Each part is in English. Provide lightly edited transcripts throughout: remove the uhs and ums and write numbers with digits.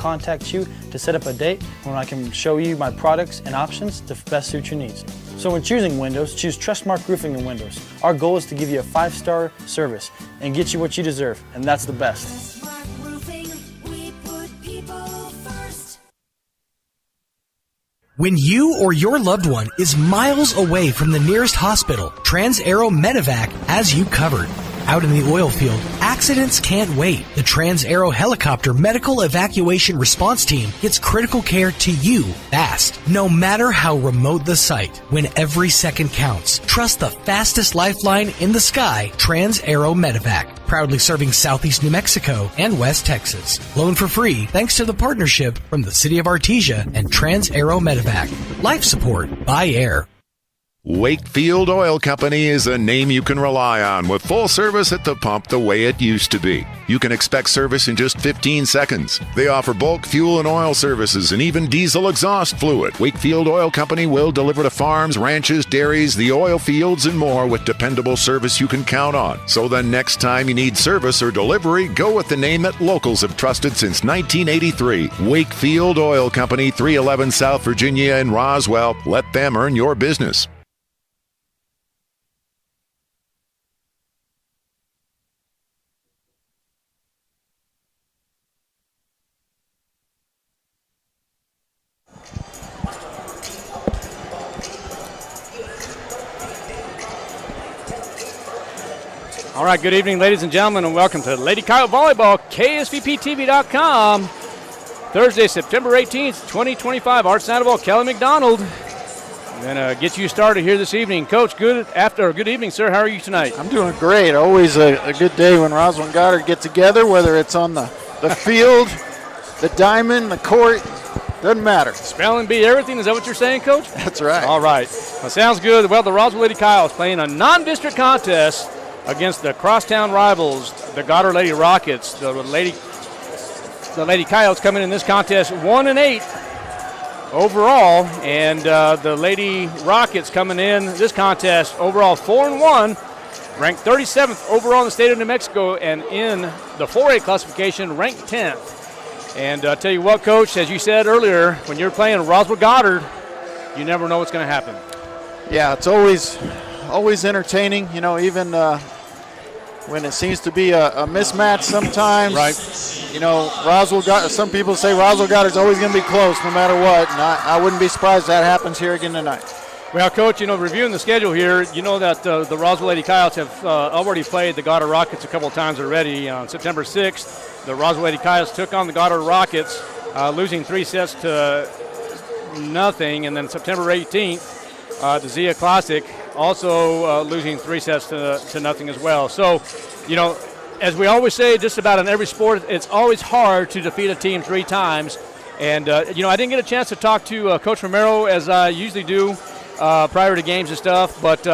contact you to set up a date when I can show you my products and options to best suit your needs. So when choosing windows, choose Trustmark Roofing and Windows. Our goal is to give you a 5-star service and get you what you deserve, and that's the best. Trustmark Roofing, we put people first. When you or your loved one is miles away from the nearest hospital, Trans-Aero Medevac has you covered. Out in the oil field, accidents can't wait. The Trans-Aero Helicopter Medical Evacuation Response Team gets critical care to you fast. No matter how remote the site, when every second counts, trust the fastest lifeline in the sky, Trans-Aero Medevac. Proudly serving Southeast New Mexico and West Texas. Loan for free thanks to the partnership from the City of Artesia and Trans-Aero Medevac. Life support by air. Wakefield Oil Company is a name you can rely on with full service at the pump the way it used to be. You can expect service in just 15 seconds. They offer bulk fuel and oil services and even diesel exhaust fluid. Wakefield Oil Company will deliver to farms, ranches, dairies, the oil fields, and more with dependable service you can count on. So the next time you need service or delivery, go with the name that locals have trusted since 1983. Wakefield Oil Company, 311 South Virginia in Roswell. Let them earn your business. All right, good evening, ladies and gentlemen, and welcome to Lady Coyote Volleyball, KSVPTV.com. Thursday, September 18th, 2025. Art Sandoval, Kelly McDonald. I'm going to get you started here this evening. Coach, good evening, sir. How are you tonight? I'm doing great. Always a good day when Roswell and Goddard get together, whether it's on the field, the diamond, the court. Doesn't matter. Spelling bee everything. Is that what you're saying, Coach? That's right. All right. Well, sounds good. Well, the Roswell Lady Coyotes playing a non-district contest against the crosstown rivals, the Goddard Lady Rockets. The Lady Coyotes coming in this contest 1-8 overall, and the Lady Rockets coming in this contest overall 4-1, ranked 37th overall in the state of New Mexico, and in the 4A classification ranked 10th. And tell you what, Coach, as you said earlier, when you're playing Roswell Goddard, you never know what's going to happen. Yeah, it's always entertaining, you know, even when it seems to be a mismatch sometimes. Right. You know, some people say Roswell Goddard's always going to be close no matter what, and I wouldn't be surprised if that happens here again tonight. Well, Coach, you know, reviewing the schedule here, you know that the Roswell Lady Coyotes have already played the Goddard Rockets a couple of times already. On September 6th, the Roswell Lady Coyotes took on the Goddard Rockets, losing 3 sets to nothing, and then September 18th, the Zia Classic, also losing 3 sets to nothing as well. So, you know, as we always say, just about in every sport, it's always hard to defeat a team 3 times. And, you know, I didn't get a chance to talk to Coach Romero as I usually do prior to games and stuff. But,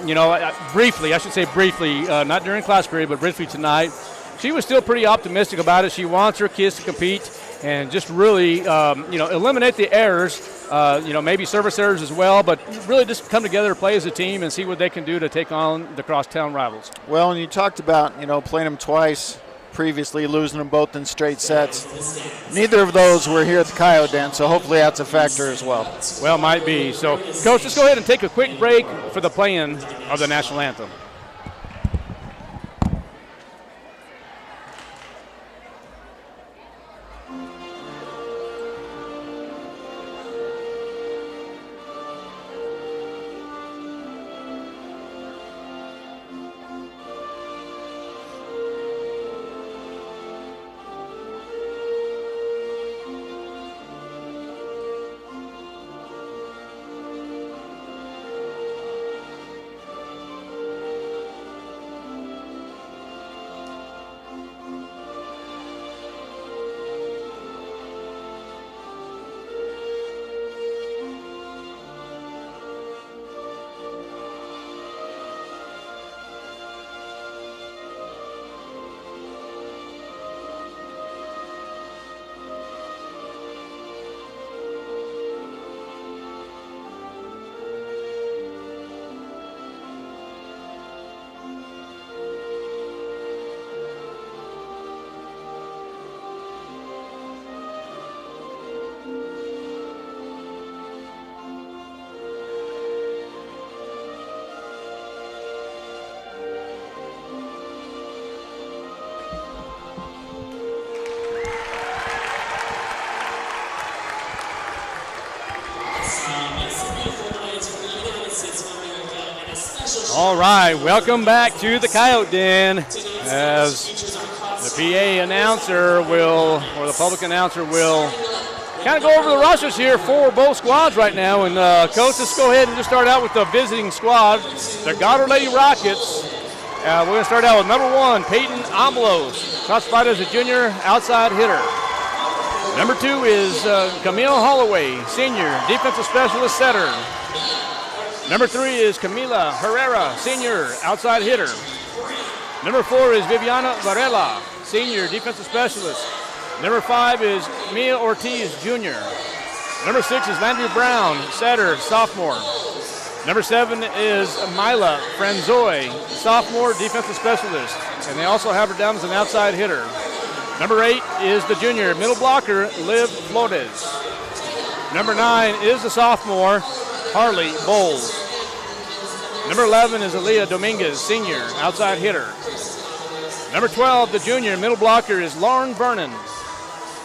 you know, briefly, not during class period, but briefly tonight, she was still pretty optimistic about it. She wants her kids to compete and just really, you know, eliminate the errors. You know, maybe service errors as well, but really just come together to play as a team and see what they can do to take on the crosstown rivals. Well, and you talked about, you know, playing them twice previously, losing them both in straight sets. Neither of those were here at the Coyote Den, so hopefully that's a factor as well. Well, might be. So, Coach, let's go ahead and take a quick break for the playing of the national anthem. All right, welcome back to the Coyote Den as the PA announcer will, or the public announcer will kind of go over the rosters here for both squads right now. And Coach, let's go ahead and just start out with the visiting squad, the Goddard Lady Rockets. We're going to start out with number 1, Peyton Amlos, classified as a junior outside hitter. Number 2 is Camille Holloway, senior defensive specialist setter. Number 3 is Camila Herrera, senior outside hitter. Number 4 is Viviana Varela, senior defensive specialist. Number 5 is Mia Ortiz, junior. Number 6 is Landry Brown, setter, sophomore. Number 7 is Mila Franzoy, sophomore defensive specialist. And they also have her down as an outside hitter. Number 8 is the junior middle blocker, Liv Flores. Number 9 is the sophomore, Harley Bowles. Number 11 is Aaliyah Dominguez, senior, outside hitter. Number 12, the junior middle blocker, is Lauren Vernon.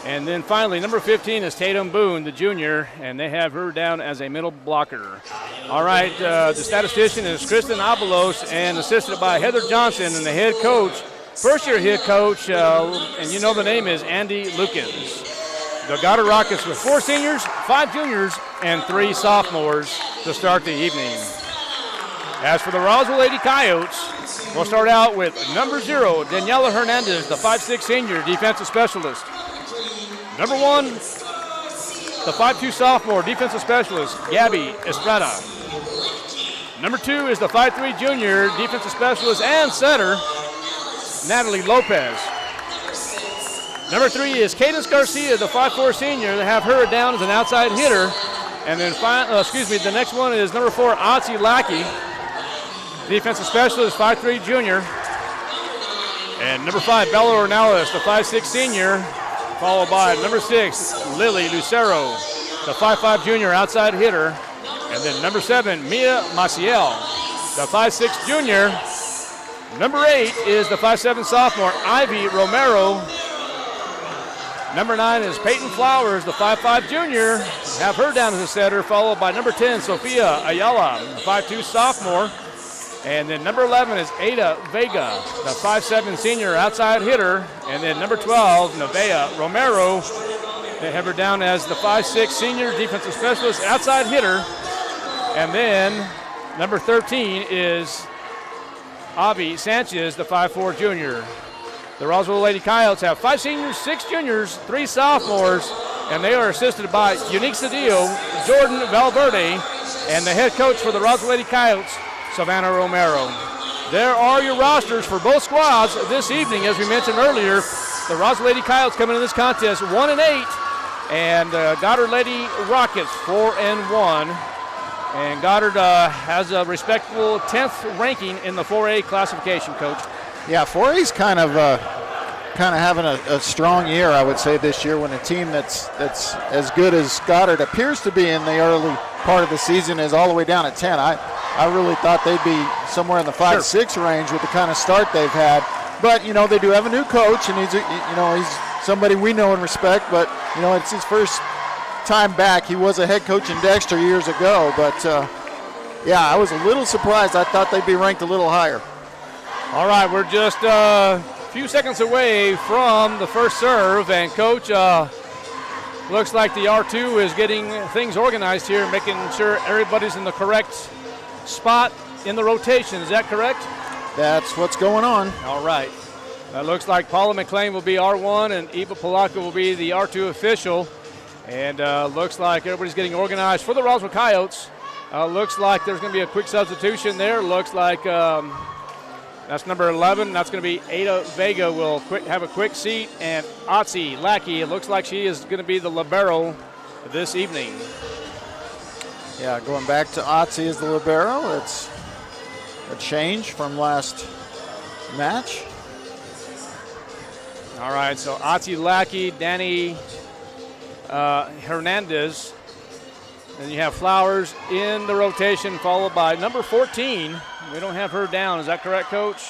And then finally, number 15 is Tatum Boone, the junior, and they have her down as a middle blocker. All right, the statistician is Kristen Abelos and assisted by Heather Johnson, and the head coach, first-year head coach, and you know the name is Andy Lukens. The Goddard Rockets with 4 seniors, 5 juniors, and 3 sophomores to start the evening. As for the Roswell Lady Coyotes, we'll start out with number 0, Daniela Hernandez, the 5'6" senior defensive specialist. Number 1, the 5'2" sophomore defensive specialist, Gabby Estrada. Number 2 is the 5'3" junior defensive specialist and setter, Natalie Lopez. Number 3 is Cadence Garcia, the 5'4" senior. They have her down as an outside hitter. And then, the next one is number 4, Otzi Lackey, defensive specialist, 5'3" junior. And number 5, Bella Ornelas, the 5'6" senior, followed by number 6, Lily Lucero, the 5'5" junior outside hitter. And then number 7, Mia Maciel, the 5'6" junior. Number 8 is the 5'7" sophomore, Ivy Romero. Number 9 is Peyton Flowers, the 5'5" junior. Have her down as a setter, followed by number 10, Sofia Ayala, the 5'2" sophomore. And then number 11 is Ada Vega, the 5'7" senior outside hitter. And then number 12, Nevaeh Romero. They have her down as the 5'6" senior defensive specialist outside hitter. And then number 13 is Avi Sanchez, the 5'4" junior. The Roswell Lady Coyotes have 5 seniors, 6 juniors, 3 sophomores, and they are assisted by Unique Cedillo, Jordan Valverde, and the head coach for the Roswell Lady Coyotes, Savannah Romero. There are your rosters for both squads this evening. As we mentioned earlier, the Roswell Lady Coyotes coming into this contest 1-8, and Goddard Lady Rockets 4-1. And Goddard has a respectable 10th ranking in the 4A classification, Coach. Yeah, 4A's kind of having a strong year, I would say, this year, when a team that's as good as Goddard appears to be in the early part of the season is all the way down at 10. I really thought they'd be somewhere in the 5-6 range with the kind of start they've had. But, they do have a new coach, and he's somebody we know and respect, but, it's his first time back. He was a head coach in Dexter years ago, but, I was a little surprised. I thought they'd be ranked a little higher. All right, we're just a few seconds away from the first serve, and Coach, looks like the R2 is getting things organized here, making sure everybody's in the correct spot in the rotation. Is that correct? That's what's going on. All right. It looks like Paula McLean will be R1 and Eva Polacco will be the R2 official. And looks like everybody's getting organized for the Roswell Coyotes. Looks like there's going to be a quick substitution there. Looks like that's number 11. That's going to be Ada Vega will have a quick seat. And Otzi Lackey, it looks like she is going to be the libero this evening. Yeah, going back to Otzi as the libero. It's a change from last match. All right, so Otzi Lackey, Danny Hernandez. Then you have Flowers in the rotation, followed by number 14. We don't have her down. Is that correct, Coach?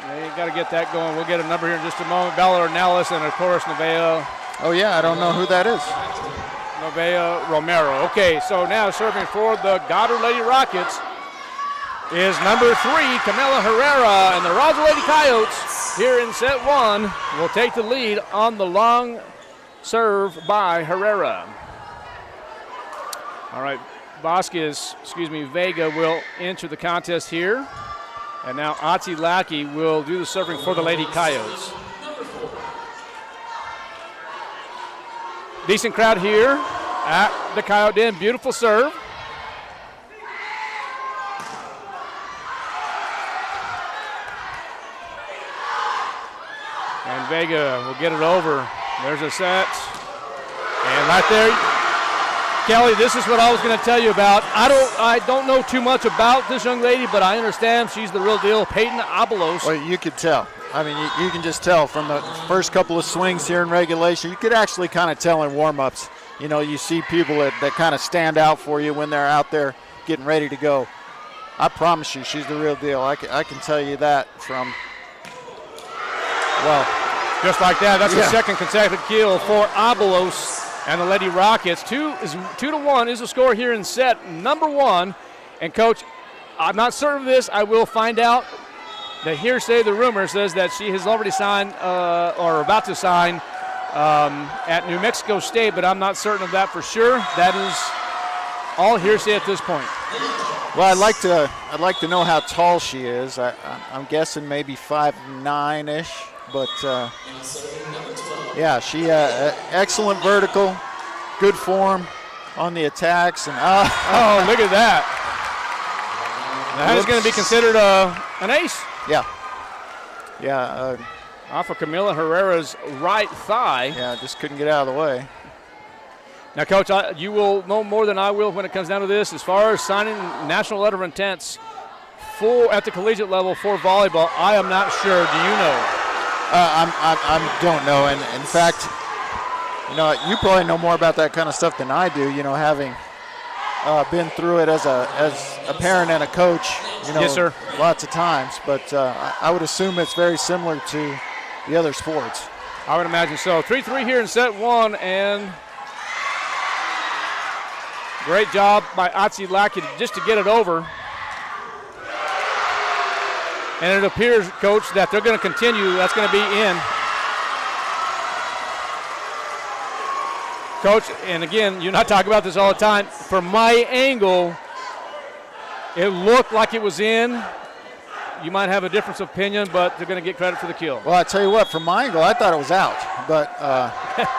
They got to get that going. We'll get a number here in just a moment. Bella Ornelas and, of course, Nevaeh. Oh, yeah, I don't know who that is. Nevaeh Romero. Okay, so now serving for the Goddard Lady Rockets is number 3, Camila Herrera, and the Roswell Lady Coyotes here in set 1 will take the lead on the long serve by Herrera. All right, Vega will enter the contest here. And now Atsi Lackey will do the serving for the Lady Coyotes. Decent crowd here at the Coyote Den. Beautiful serve. And Vega will get it over. There's a set. And right there, Kelly, this is what I was going to tell you about. I don't know too much about this young lady, but I understand she's the real deal. Peyton Abelos. Well, you could tell. I mean, you can just tell from the first couple of swings here in regulation. You could actually kind of tell in warm-ups. You know, you see people that kind of stand out for you when they're out there getting ready to go. I promise you, she's the real deal. I can tell you that from, well. Just like that, that's the second consecutive kill for Abelos and the Lady Rockets. 2-1 is the score here in set number 1. And, Coach, I'm not certain of this. I will find out. The hearsay, the rumor says that she has already signed or about to sign at New Mexico State, but I'm not certain of that for sure. That is all hearsay at this point. Well, I'd like to know how tall she is. I'm guessing maybe 5'9"-ish, but yeah, she excellent vertical, good form on the attacks, and oh, look at that! That is going to be considered an ace. Yeah. Off of Camila Herrera's right thigh. Yeah, just couldn't get out of the way. Now, Coach, you will know more than I will when it comes down to this. As far as signing national letter of intents at the collegiate level for volleyball, I am not sure. Do you know? I don't know, and in fact, you know, you probably know more about that kind of stuff than I do. You know, having been through it as a parent and a coach. You know, yes, sir. Lots of times, but I would assume it's very similar to the other sports. I would imagine so. 3-3 here in set 1, and great job by Atsi Lackey just to get it over. And it appears, Coach, that they're going to continue. That's going to be in. Coach, and again, you and I talk about this all the time. From my angle, it looked like it was in. You might have a difference of opinion, but they're going to get credit for the kill. Well, I tell you what, from my angle, I thought it was out. But,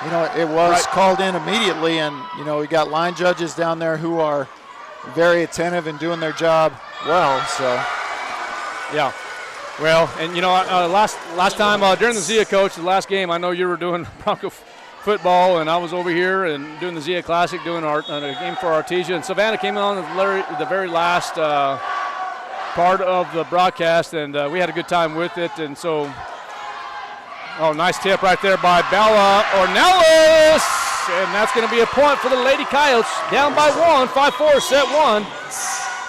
you know, it was called in immediately. And, you know, we got line judges down there who are very attentive and doing their job well. So, yeah. Well, and, you know, last time during the Zia, Coach, the last game, I know you were doing Bronco football, and I was over here and doing the Zia Classic, doing a game for Artesia. And Savannah came in on the very last part of the broadcast, and we had a good time with it. And so, nice tip right there by Bella Ornelas, and that's going to be a point for the Lady Coyotes, down by 1, 5-4, set 1.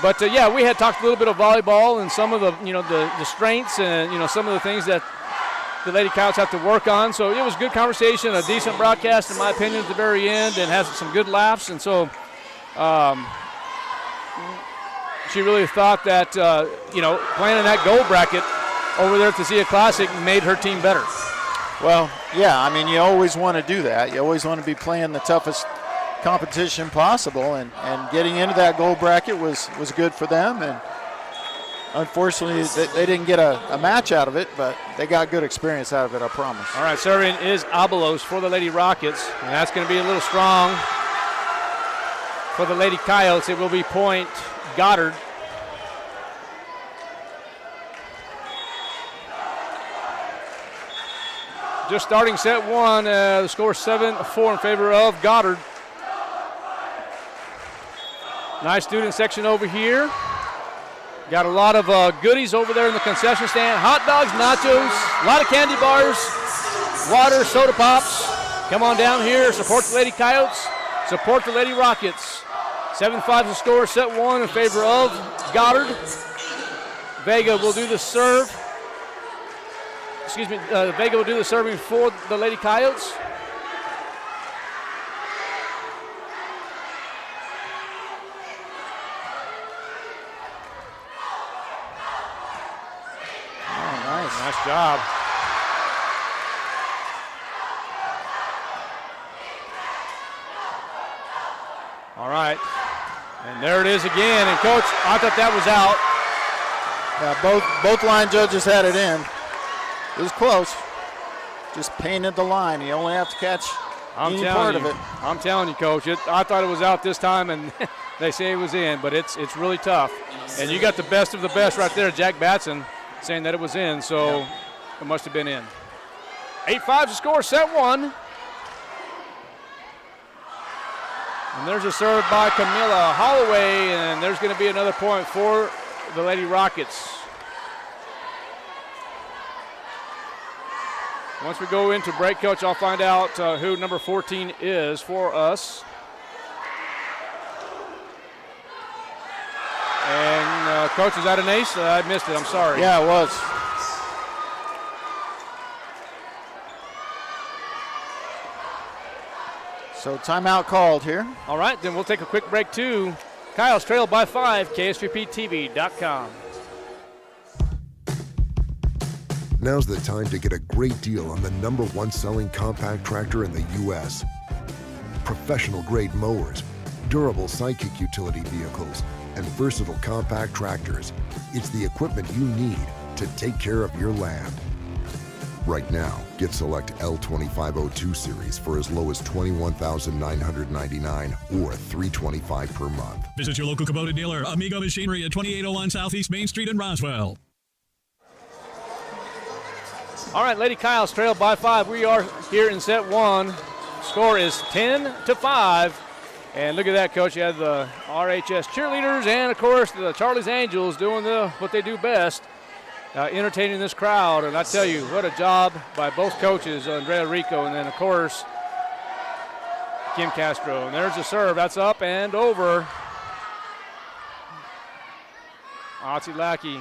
But yeah, we had talked a little bit of volleyball and some of the, you know, the strengths and, you know, some of the things that the Lady Coyotes have to work on. So it was a good conversation, a decent broadcast in my opinion at the very end, and has some good laughs. And so she really thought that, you know, playing in that gold bracket over there at the Zia Classic made her team better. well, yeah, I mean, you always want to do that. You always want to be playing the toughest competition possible, and getting into that gold bracket was good for them. And unfortunately, they didn't get a match out of it, but they got good experience out of it, I promise. All right, serving is Abelos for the Lady Rockets, and that's going to be a little strong for the Lady Coyotes. It will be point Goddard. Just starting set 1, the score 7-4 in favor of Goddard. Nice student section over here. Got a lot of goodies over there in the concession stand. Hot dogs, nachos, a lot of candy bars, water, soda pops. Come on down here, support the Lady Coyotes, support the Lady Rockets. 7-5 the score, set 1 in favor of Goddard. Vega will do the serve. Vega will do the serving for the Lady Coyotes. job. All right. And there it is again. And, Coach, I thought that was out. Yeah, both line judges had it in. It was close. Just painted the line. You only have to catch any part of it. I'm telling you, Coach. I thought it was out this time, and they say it was in, but it's really tough. And you got the best of the best right there, Jack Batson, saying that it was in, so it must have been in. 8-5 to score, set one. And there's a serve by Camilla Holloway, and there's going to be another point for the Lady Rockets. Once we go into break, Coach, I'll find out who number 14 is for us. And, Coach, is that an ace? I missed it. I'm sorry. Yeah, it was. So timeout called here. All right, then we'll take a quick break, too. Kyle's trail by 5, KSVPTV.com. Now's the time to get a great deal on the #1 selling compact tractor in the U.S. Professional-grade mowers, durable sidekick utility vehicles, and versatile compact tractors. It's the equipment you need to take care of your land. Right now, get select L2502 series for as low as $21,999 or $325 per month. Visit your local Kubota dealer, Amigo Machinery at 2801 Southeast Main Street in Roswell. All right, Lady Kyles trail by 5. We are here in set one. Score is 10-5. And look at that, Coach. You have the RHS cheerleaders and, of course, the Charlie's Angels doing what they do best, entertaining this crowd. And I tell you, what a job by both coaches, Andrea Rico and then, of course, Kim Castro. And there's the serve. That's up and over. Otzi Lackey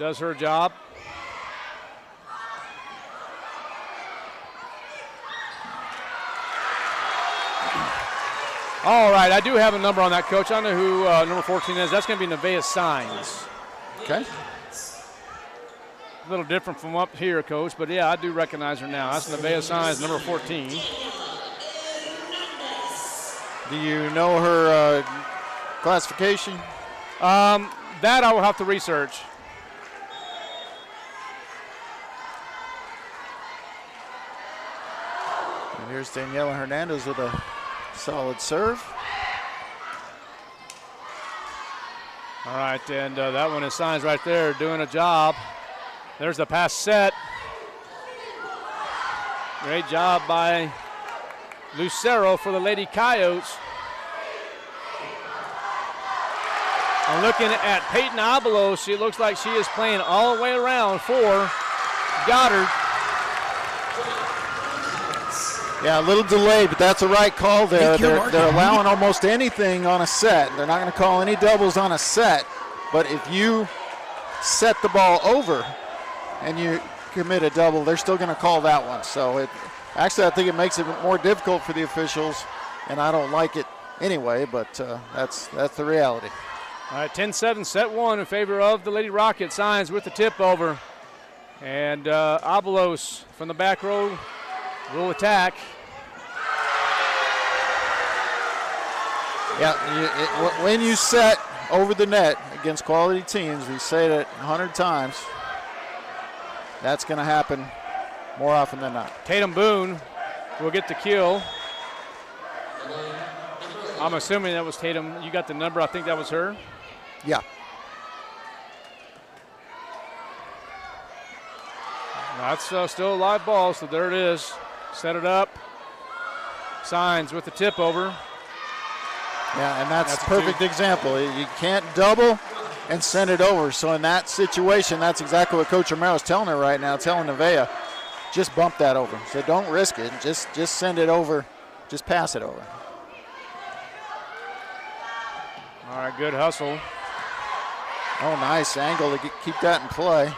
does her job. All right, I do have a number on that, Coach. I know who number 14 is. That's going to be Nevaeh Signs. Okay. A little different from up here, Coach, but yeah, I do recognize her now. That's Nevaeh Signs, number 14. Do you know her classification? That I will have to research. And here's Daniela Hernandez with a solid serve. All right, and that one is Signs right there doing a job. There's the pass set. Great job by Lucero for the Lady Coyotes. I'm looking at Peyton Abelos. She looks like she is playing all the way around for Goddard. Yeah, a little delayed, but that's a right call there. They're allowing almost anything on a set. They're not going to call any doubles on a set. But if you set the ball over and you commit a double, they're still going to call that one. So actually, I think it makes it more difficult for the officials, and I don't like it anyway, but that's the reality. All right, 10-7, set one in favor of the Lady Rockets. Signs with the tip over. And Abelos from the back row will attack. Yeah, when you set over the net against quality teams, we say that 100 times, that's going to happen more often than not. Tatum Boone will get the kill. I'm assuming that was Tatum. You got the number. I think that was her. Yeah. That's still a live ball, so there it is. Set it up. Signs with the tip over. Yeah, and that's a perfect example. You can't double and send it over. So in that situation, that's exactly what Coach Romero is telling her right now, telling Nevaeh, just bump that over. So don't risk it. Just send it over. Just pass it over. All right, good hustle. Oh, nice angle to keep that in play.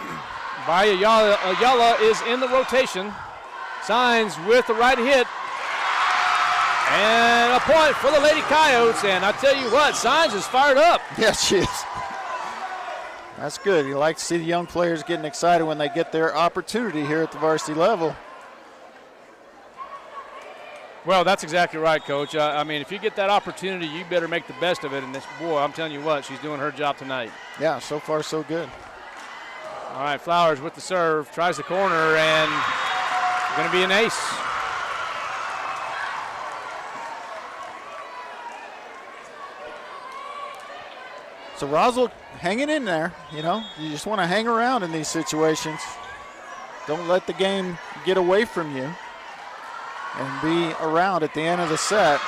Vaya Ayala is in the rotation. Signs with the right hit. And a point for the Lady Coyotes. And I tell you what, Signs is fired up. Yes, she is. That's good. You like to see the young players getting excited when they get their opportunity here at the varsity level. Well, that's exactly right, Coach. I mean, if you get that opportunity, you better make the best of it. And this, boy, I'm telling you what, she's doing her job tonight. Yeah, so far so good. All right, Flowers with the serve, tries the corner, and going to be an ace. So Roswell hanging in there, you know. You just want to hang around in these situations. Don't let the game get away from you and be around at the end of the set.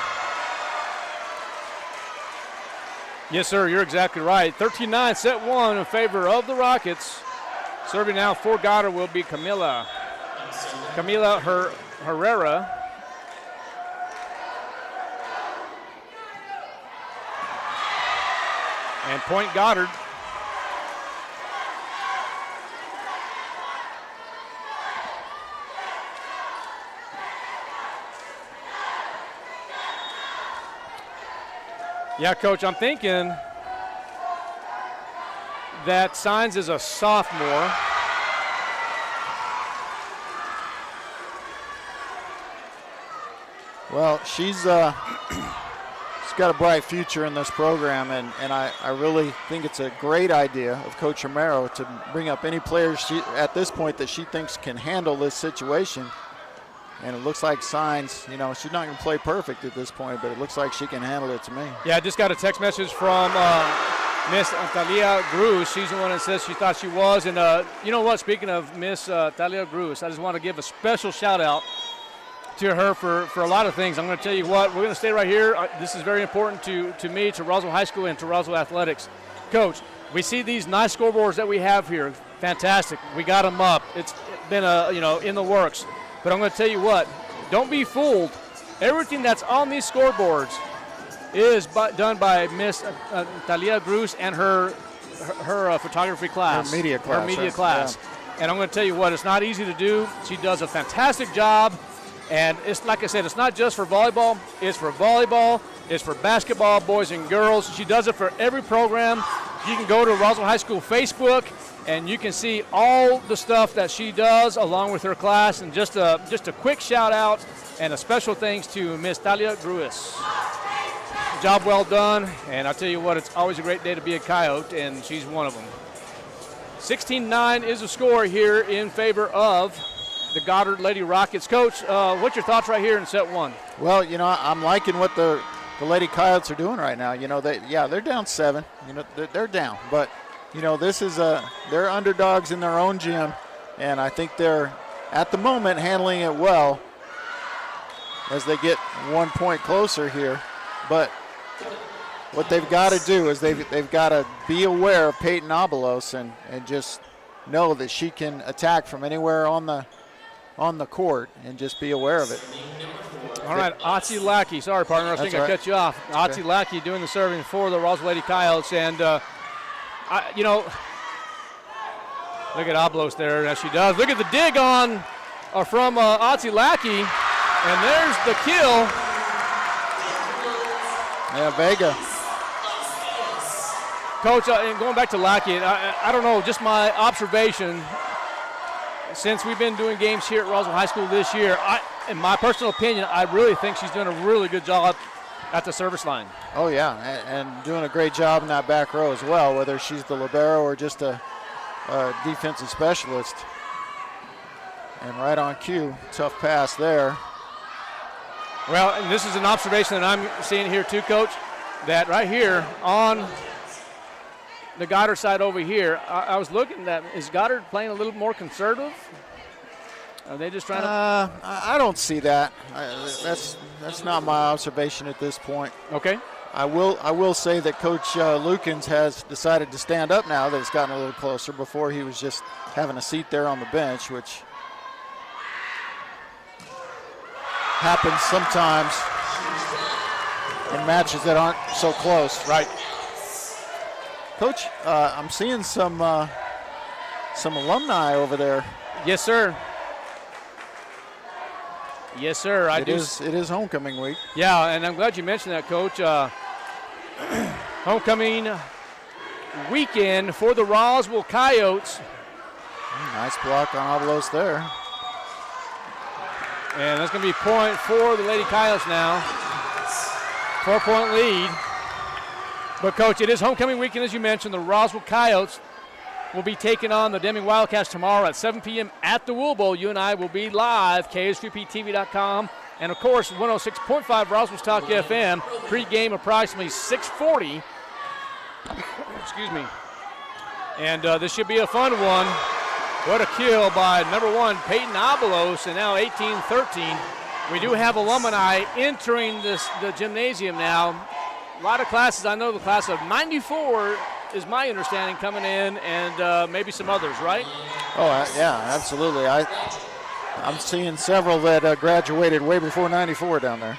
Yes, sir, you're exactly right. 13-9, set one in favor of the Rockets. Serving now for Goddard will be Camila Herrera. And point Goddard. Yeah, Coach, I'm thinking that Signs is a sophomore. Well, she's got a bright future in this program, and I really think it's a great idea of Coach Romero to bring up any players at this point that she thinks can handle this situation. And it looks like Signs, you know, she's not going to play perfect at this point, but it looks like she can handle it to me. Yeah, I just got a text message from Miss Talia Cruz. She's the one that says she thought she was. And you know what, speaking of Miss Talia Cruz, I just want to give a special shout out to her for a lot of things. I'm going to tell you what, we're going to stay right here. This is very important to me, to Roswell High School, and to Roswell Athletics. Coach, we see these nice scoreboards that we have here. Fantastic. We got them up. It's been in the works. But I'm going to tell you what, don't be fooled. Everything that's on these scoreboards is done by Miss Talia Cruz and her photography class. Her media class. Her media class. Yeah. And I'm going to tell you what, it's not easy to do. She does a fantastic job. And it's like I said, it's not just for volleyball. It's for volleyball. It's for basketball, boys and girls. She does it for every program. You can go to Roswell High School Facebook, and you can see all the stuff that she does along with her class. And just a quick shout out and a special thanks to Miss Talia Cruz. Job well done. And I'll tell you what, it's always a great day to be a Coyote, and she's one of them. 16-9 is the score here in favor of the Goddard Lady Rockets. Coach, what's your thoughts right here in set one? Well, you know, I'm liking what the Lady Coyotes are doing right now. You know, they're down 7. You know, they're down, but you know, this is they're underdogs in their own gym, and I think they're at the moment handling it well as they get 1 point closer here. But what they've got to do is they've got to be aware of Peyton Abelos and just know that she can attack from anywhere on the court, and just be aware of it. All right, Otzi Lackey. Sorry, partner. I think I cut you off. Otzi Lackey doing the serving for the Roswell Lady Coyotes. And, you know, look at Abelos there as she does. Look at the dig on from Otzi Lackey. And there's the kill. Yeah, Vega. Coach, and going back to Lackey, I don't know, just my observation, since we've been doing games here at Roswell High School this year, in my personal opinion, I really think she's doing a really good job at the service line. Oh, yeah, and doing a great job in that back row as well, whether she's the libero or just a defensive specialist. And right on cue, tough pass there. Well, and this is an observation that I'm seeing here too, Coach, that right here on the Goddard side over here, I was looking at, is Goddard playing a little more conservative? Are they just trying to? I don't see that. That's not my observation at this point. Okay. I will say that Coach Lukens has decided to stand up now that it's gotten a little closer. Before he was just having a seat there on the bench, which happens sometimes in matches that aren't so close. Right. Coach, I'm seeing some alumni over there. Yes, sir. Yes, sir. It is homecoming week. Yeah, and I'm glad you mentioned that, Coach. Homecoming weekend for the Roswell Coyotes. Nice block on Avalos there. And that's going to be point for the Lady Coyotes now. 4-point lead. But, Coach, it is homecoming weekend, as you mentioned. The Roswell Coyotes will be taking on the Deming Wildcats tomorrow at 7 p.m. at the Wool Bowl. You and I will be live, KSVPTV.com. And, of course, 106.5 Roswell's Talk FM. Pre-game approximately 6:40. Excuse me. And this should be a fun one. What a kill by number 1, Peyton Avalos, and now 18-13. We do have alumni entering the gymnasium now. A lot of classes. I know the class of 94 is my understanding coming in, and maybe some others, right? Oh, yeah, absolutely. I'm seeing several that graduated way before 94 down there.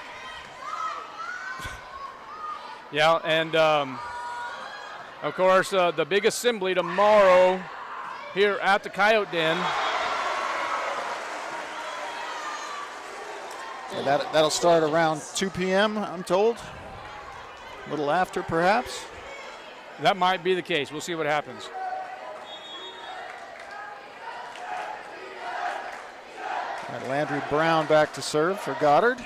Yeah, and of course, the big assembly tomorrow here at the Coyote Den. Yeah, that'll start around 2 p.m., I'm told. A little after, perhaps. That might be the case. We'll see what happens. Right, Landry Brown back to serve for Goddard.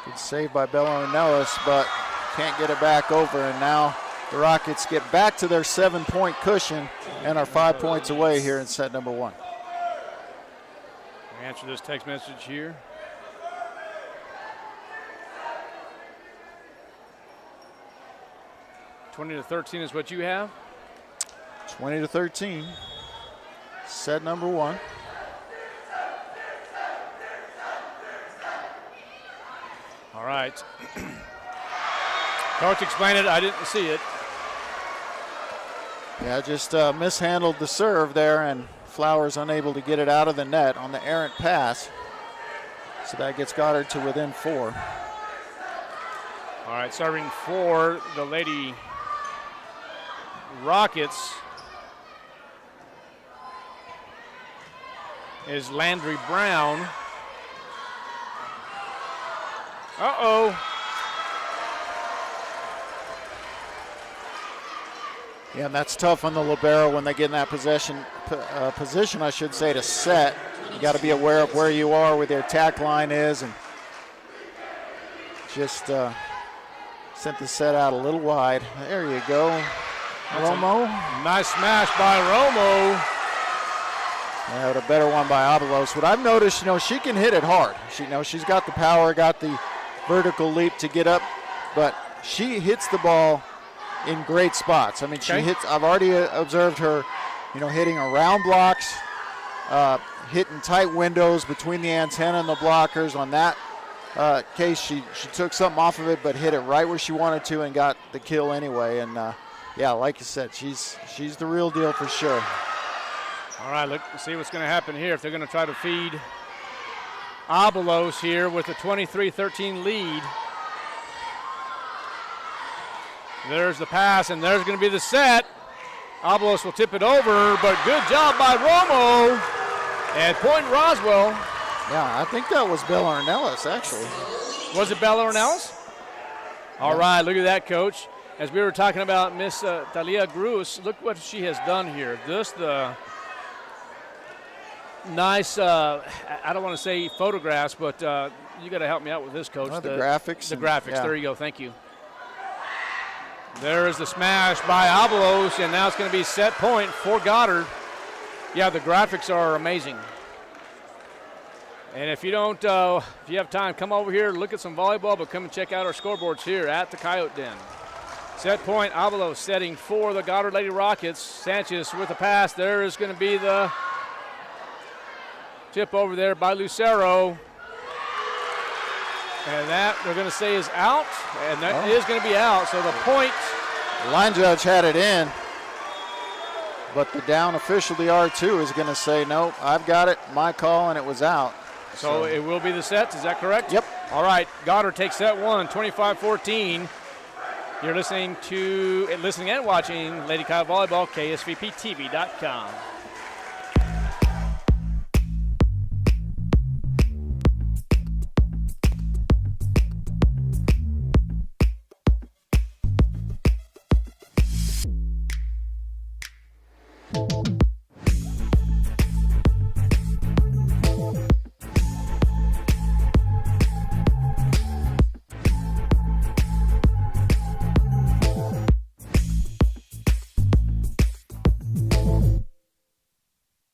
Good save by Bella Ornelas, but can't get it back over, and now the Rockets get back to their 7-point cushion and are 5 points away here in set number 1. Answer this text message here. (20-13) is what you have. 20-13. Set number 1. All right. Coach explained it. I didn't see it. Yeah, just mishandled the serve there, and Flowers unable to get it out of the net on the errant pass. So that gets Goddard to within 4. All right, serving for the Lady Rockets is Landry Brown. Uh-oh. Yeah, and that's tough on the libero when they get in that position, I should say, to set. You got to be aware of where you are, where their attack line is, and just sent the set out a little wide. There you go. Romo. Nice smash by Romo. Yeah, but a better one by Avalos. What I've noticed, she can hit it hard. She's got the power, got the vertical leap to get up, but she hits the ball in great spots. I mean, she hits. I've already observed her, hitting around blocks, hitting tight windows between the antenna and the blockers. On that case, she took something off of it, but hit it right where she wanted to and got the kill anyway. And yeah, like you said, she's the real deal for sure. All right, let's see what's going to happen here. If they're going to try to feed Avalos here with a 23-13 lead. There's the pass, and there's going to be the set. Avalos will tip it over, but good job by Romo. And point Roswell. Yeah, I think that was Bella Ornelas, actually. Was it Bella Ornelas? All right, look at that, Coach. As we were talking about Miss Talia Grus, look what she has done here. Just the nice, I don't want to say photographs, but you got to help me out with this, Coach. The graphics. The graphics, yeah. There you go, thank you. There is the smash by Avalos, and now it's going to be set point for Goddard. Yeah, the graphics are amazing. And if you don't, if you have time, come over here, look at some volleyball, but come and check out our scoreboards here at the Coyote Den. Set point, Avalos setting for the Goddard Lady Rockets. Sanchez with the pass. There is going to be the tip over there by Lucero. And that, they're going to say, is out. And that is going to be out. So the point. The line judge had it in. But the down official, the R2, is going to say, no, I've got it, my call, and it was out. So it will be the sets, is that correct? Yep. All right, Goddard takes set one, 25-14. You're listening and watching Lady Coyote Volleyball, KSVPTV.com.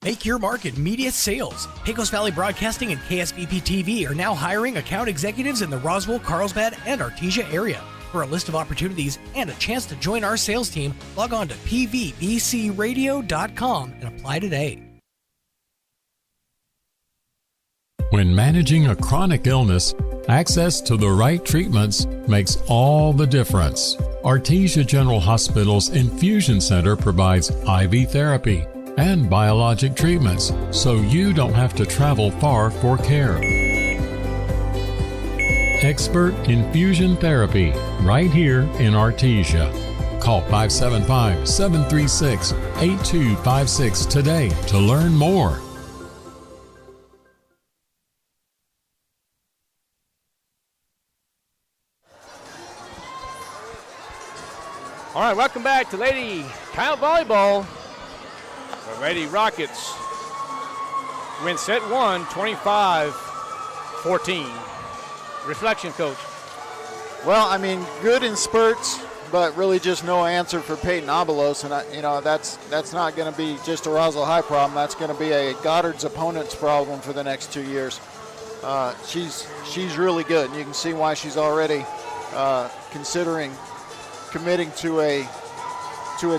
Make your mark in media sales. Pecos Valley Broadcasting and KSBP TV are now hiring account executives in the Roswell, Carlsbad, and Artesia area. For a list of opportunities and a chance to join our sales team, log on to pvbcradio.com and apply today. When managing a chronic illness, access to the right treatments makes all the difference. Artesia General Hospital's Infusion Center provides IV therapy and biologic treatments, so you don't have to travel far for care. Expert infusion therapy right here in Artesia. Call 575-736-8256 today to learn more. All right, welcome back to Lady Coyote Volleyball. The Lady Rockets win set 1, 25-14. Reflection, Coach. Well, I mean, good in spurts, but really just no answer for Peyton Abelos, and that's not going to be just a Roswell High problem. That's going to be a Goddard's opponent's problem for the next 2 years. She's really good, and you can see why she's already considering committing to a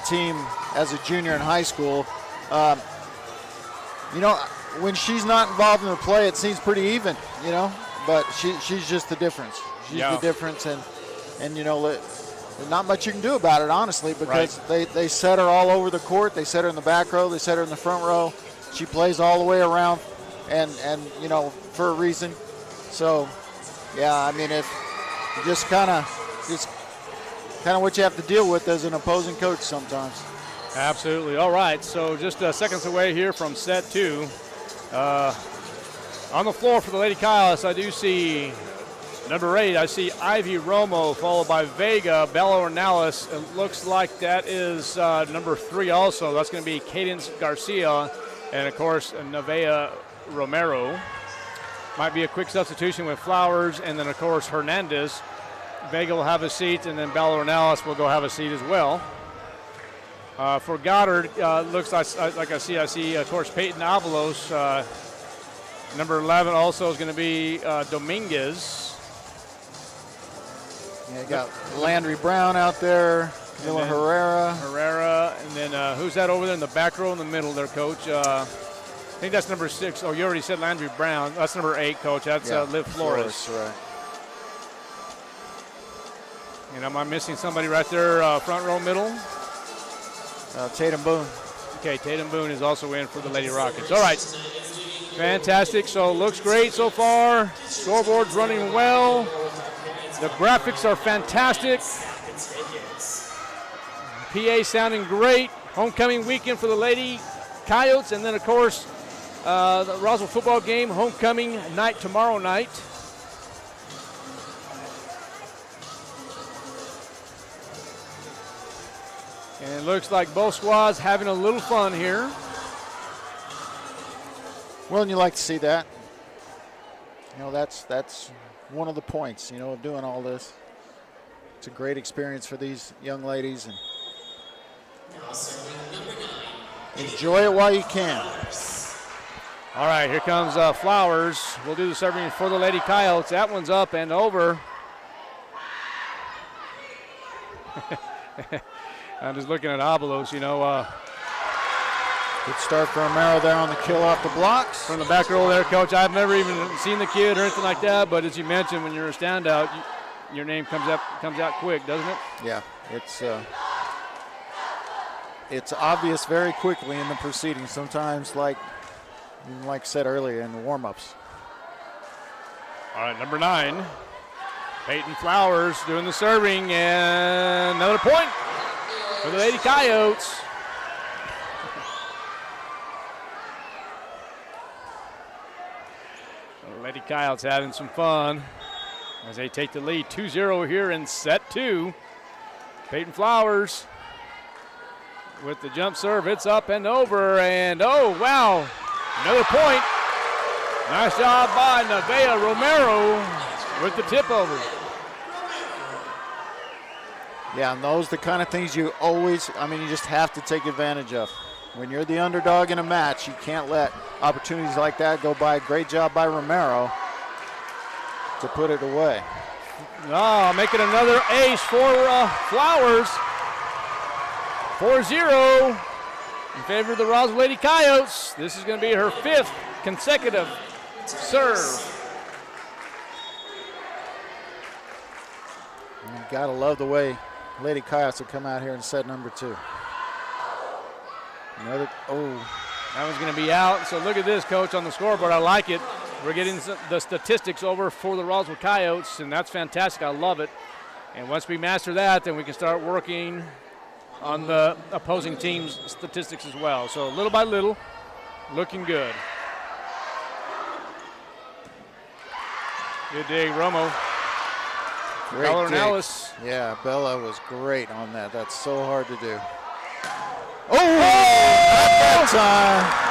team as a junior in high school. When she's not involved in the play, it seems pretty even, but she's just the difference. She's the difference, and not much you can do about it, honestly, because they set her all over the court. They set her in the back row. They set her in the front row. She plays all the way around, and for a reason. So, yeah, I mean, if just kind of what you have to deal with as an opposing coach sometimes. Absolutely. All right, so just seconds away here from set 2. On the floor for the Lady Coyotes, I do see number 8. I see Ivy Romo, followed by Vega, Bella Ornelas. It looks like that is number 3 also. That's going to be Cadence Garcia, and of course Nevaeh Romero. Might be a quick substitution with Flowers, and then of course Hernandez. Vega will have a seat, and then Bella Ornelas will go have a seat as well. For Goddard, looks like I see, of course, Peyton Avalos. Number 11 also is going to be Dominguez. Yeah, you got Landry Brown out there, Camila Herrera, and then who's that over there in the back row in the middle there, Coach? I think that's number 6. Oh, you already said Landry Brown. That's number 8, Coach. That's Liv Flores. Right. And am I missing somebody right there, front row middle? Tatum Boone. Okay, Tatum Boone is also in for the Lady Rockets. All right, fantastic. So looks great so far. Scoreboard's running well. The graphics are fantastic. PA sounding great. Homecoming weekend for the Lady Coyotes, and then of course the Roswell football game, homecoming night tomorrow night. And it looks like both squads having a little fun here. Well, and you like to see that. That's one of the points, of doing all this. It's a great experience for these young ladies, and enjoy it while you can. All right, here comes Flowers. We'll do the serving for the Lady Coyotes. That one's up and over. I'm just looking at Abelos, Good start for Romero there on the kill off the blocks. From the back row there, Coach. I've never even seen the kid or anything like that, but as you mentioned, when you're a standout, your name comes out quick, doesn't it? Yeah, it's obvious very quickly in the proceedings. Sometimes, like I said earlier, in the warm-ups. All right, number 9, Peyton Flowers doing the serving, and another point for the Lady Coyotes. The Lady Coyotes having some fun as they take the lead 2-0 here in set 2. Peyton Flowers with the jump serve. It's up and over, and oh, wow, another point. Nice job by Nevaeh Romero with the tip over. Yeah, and those the kind of things you just have to take advantage of. When you're the underdog in a match, you can't let opportunities like that go by. Great job by Romero to put it away. Oh, making another ace for Flowers. 4-0 in favor of the Roswell Lady Coyotes. This is going to be her 5th consecutive serve. You gotta love the way Lady Coyotes will come out here and set number 2. Another, That one's going to be out. So look at this, Coach, on the scoreboard. I like it. We're getting the statistics over for the Roswell Coyotes, and that's fantastic. I love it. And once we master that, then we can start working on the opposing team's statistics as well. So little by little, looking good. Good dig, Romo. great Bella dig. Ornelas. Yeah, Bella was great on that. That's so hard to do. Oh! At that time.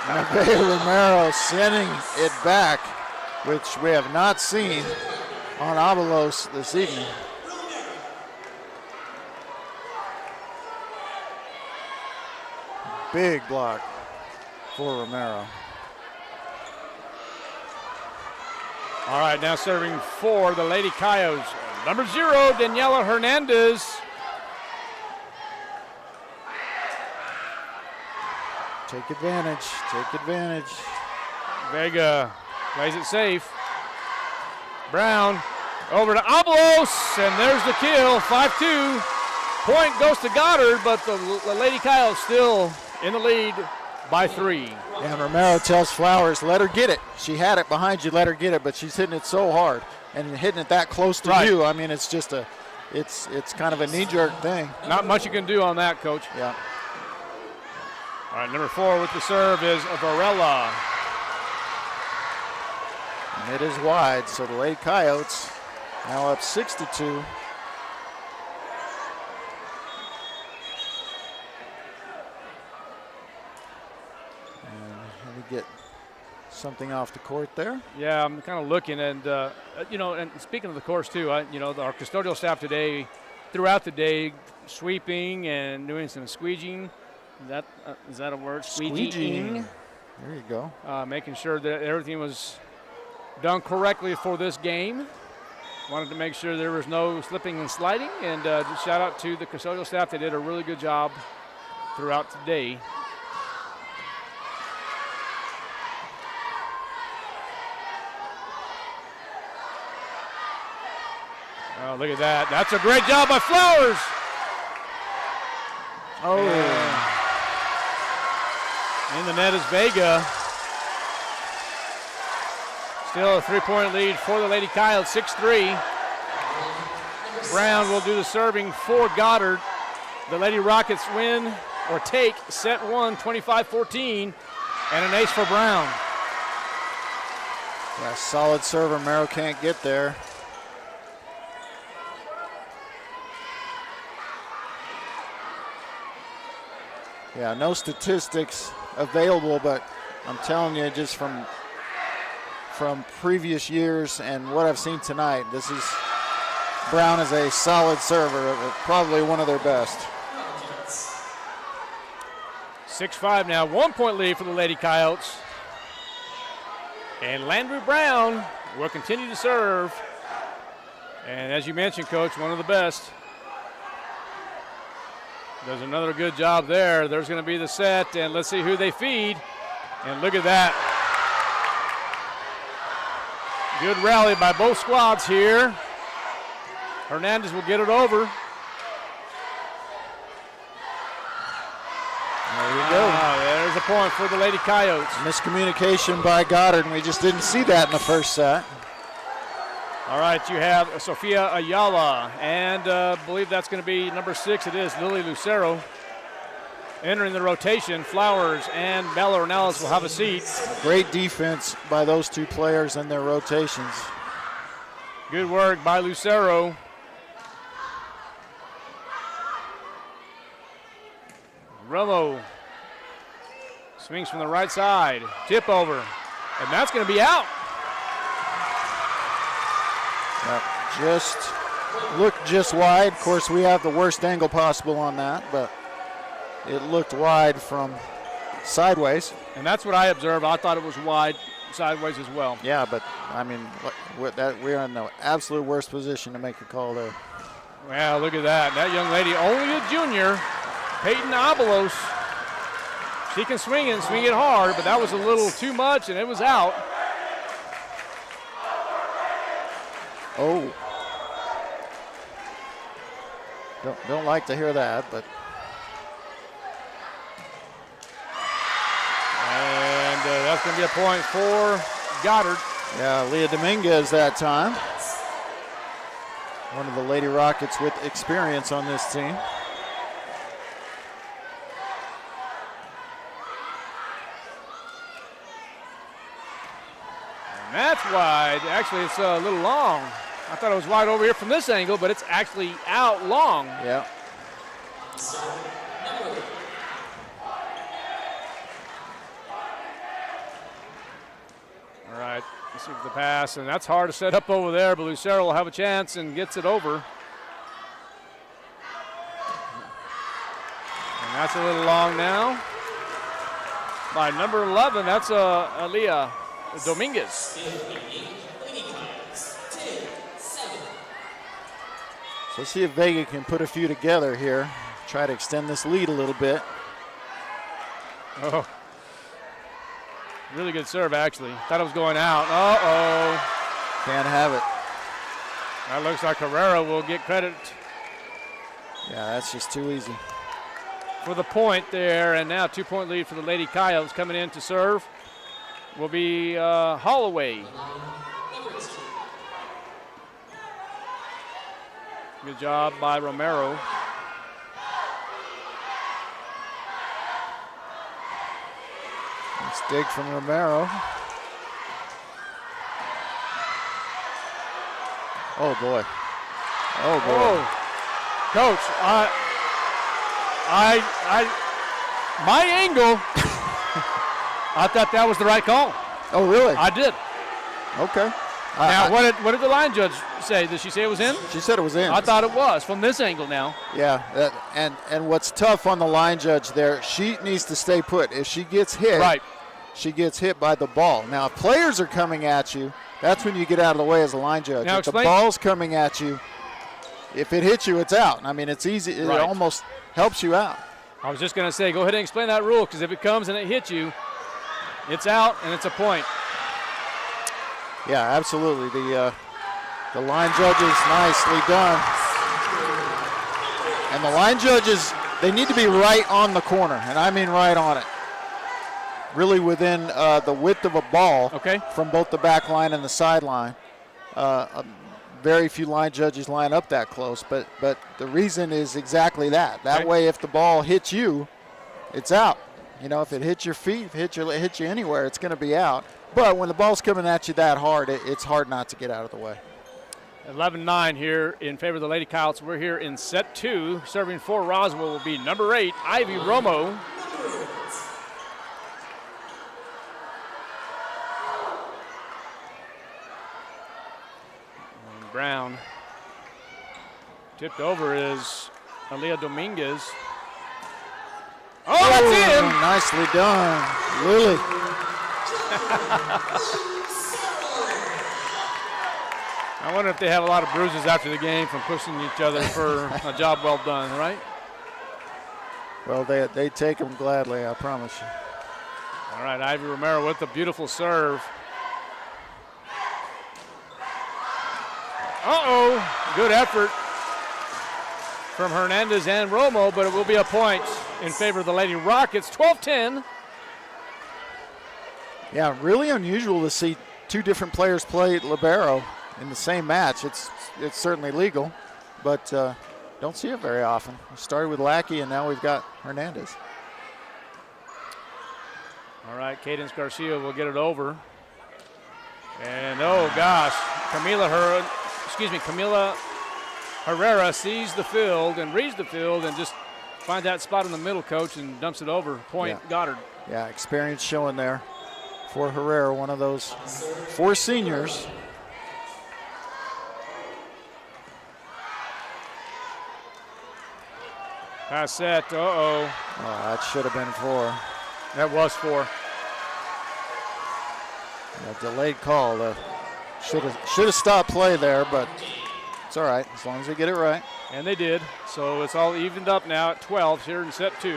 Nevaeh Romero sending it back, which we have not seen on Avalos this evening. Big block for Romero. All right, now serving for the Lady Coyotes. Number 0, Daniela Hernandez. Take advantage, take advantage. Vega plays it safe. Brown over to Avalos, and there's the kill, 5-2. Point goes to Goddard, but the Lady Coyotes still in the lead by 3. And Romero tells Flowers, let her get it. She had it behind you, let her get it, but she's hitting it so hard and hitting it that close to you. I mean, it's just it's kind of a knee-jerk thing. Not much you can do on that, Coach. Yeah. All right, number 4 with the serve is Varela. And it is wide, so the Lady Coyotes now up 6-2. Get something off the court there. Yeah, I'm kind of looking, and and speaking of the course too, our custodial staff today, throughout the day, sweeping and doing some squeegeeing. Is that a word? Squeegeeing. There you go. Making sure that everything was done correctly for this game. Wanted to make sure there was no slipping and sliding, and just shout out to the custodial staff. They did a really good job throughout the day. Oh, look at that. That's a great job by Flowers. Oh. And in the net is Vega. Still a 3-point lead for the Lady Coyotes, 6-3. Brown will do the serving for Goddard. The Lady Rockets win or take set 1, 25-14, and an ace for Brown. Yeah, solid server. Romero can't get there. Yeah, no statistics available, but I'm telling you, just from previous years and what I've seen tonight, Brown is a solid server, probably one of their best. 6-5 now, 1-point lead for the Lady Coyotes. And Landry Brown will continue to serve. And as you mentioned, Coach, one of the best. Does another good job there. There's going to be the set, and let's see who they feed. And look at that. Good rally by both squads here. Hernandez will get it over. There you go. There's a point for the Lady Coyotes. Miscommunication by Goddard, and we just didn't see that in the first set. All right, you have Sofia Ayala, and I believe that's going to be number 6. It is Lily Lucero. Entering the rotation, Flowers and Bella Ornelas will have a seat. Great defense by those two players in their rotations. Good work by Lucero. Romo swings from the right side. Tip over, and that's going to be out. Just looked just wide. Of course, we have the worst angle possible on that, but it looked wide from sideways. And that's what I observed. I thought it was wide sideways as well. Yeah, but I mean, we're in the absolute worst position to make a call there. Well, look at that. That young lady, only a junior, Peyton Abelos. She can swing it and swing it hard, but that was a little too much, and it was out. Oh. Don't like to hear that, but. And that's going to be a point for Goddard. Yeah, Leah Dominguez that time. One of the Lady Rockets with experience on this team. And that's wide. Actually, it's a little long. I thought it was wide over here from this angle, but it's actually out long. Yeah. All right, let's see if the pass, and that's hard to set up over there, but Lucero will have a chance and gets it over. And that's a little long now. By number 11, that's Aaliyah Dominguez. So let's see if Vega can put a few together here. Try to extend this lead a little bit. Oh. Really good serve, actually. Thought it was going out. Uh-oh. Can't have it. That looks like Herrera will get credit. Yeah, that's just too easy. For the point there, and now 2-point lead for the Lady Coyotes. Coming in to serve will be Holloway. Good job by Romero. Nice dig from Romero. Oh boy. Oh boy. Oh. Coach, my angle, I thought that was the right call. Oh really? I did. Okay. Now, what did the line judge say? Did she say it was in? She said it was in. I thought it was from this angle now. Yeah, and what's tough on the line judge there, she needs to stay put. If she gets hit, right, she gets hit by the ball. Now, if players are coming at you, that's when you get out of the way as a line judge. Now if the ball's coming at you, if it hits you, it's out. I mean, it's easy. It almost helps you out. I was just going to say, go ahead and explain that rule, because if it comes and it hits you, it's out and it's a point. Yeah, absolutely. The line judges, nicely done. And the line judges, they need to be right on the corner, and I mean right on it. Really within the width of a ball from both the back line and the sideline. Very few line judges line up that close, but the reason is exactly that. That way, if the ball hits you, it's out. You know, if it hits your feet, if it hits you anywhere, it's going to be out. But when the ball's coming at you that hard, it's hard not to get out of the way. 11-9 here in favor of the Lady Coyotes. We're here in set 2. Serving for Roswell will be number 8, Ivy Romo. And Brown. Tipped over is Aaliyah Dominguez. Oh, that's in! Nicely done, Lily. I wonder if they have a lot of bruises after the game from pushing each other for a job well done, right? Well, they take them gladly, I promise you. All right, Ivy Romero with a beautiful serve. Uh-oh, good effort from Hernandez and Romo, but it will be a point in favor of the Lady Rockets, 12-10. Yeah, really unusual to see two different players play libero in the same match. It's certainly legal, but don't see it very often. We started with Lackey, and now we've got Hernandez. All right, Cadence Garcia will get it over. And, oh, gosh, Camila Herrera sees the field and reads the field and just finds that spot in the middle, coach, and dumps it over. Point, Goddard. Yeah, experience showing there for Herrera, one of those 4 seniors. Pass set. Uh-oh. Oh, that should have been 4. That was 4. A delayed call. Should have stopped play there, but it's all right as long as they get it right. And they did. So it's all evened up now at 12 here in set 2.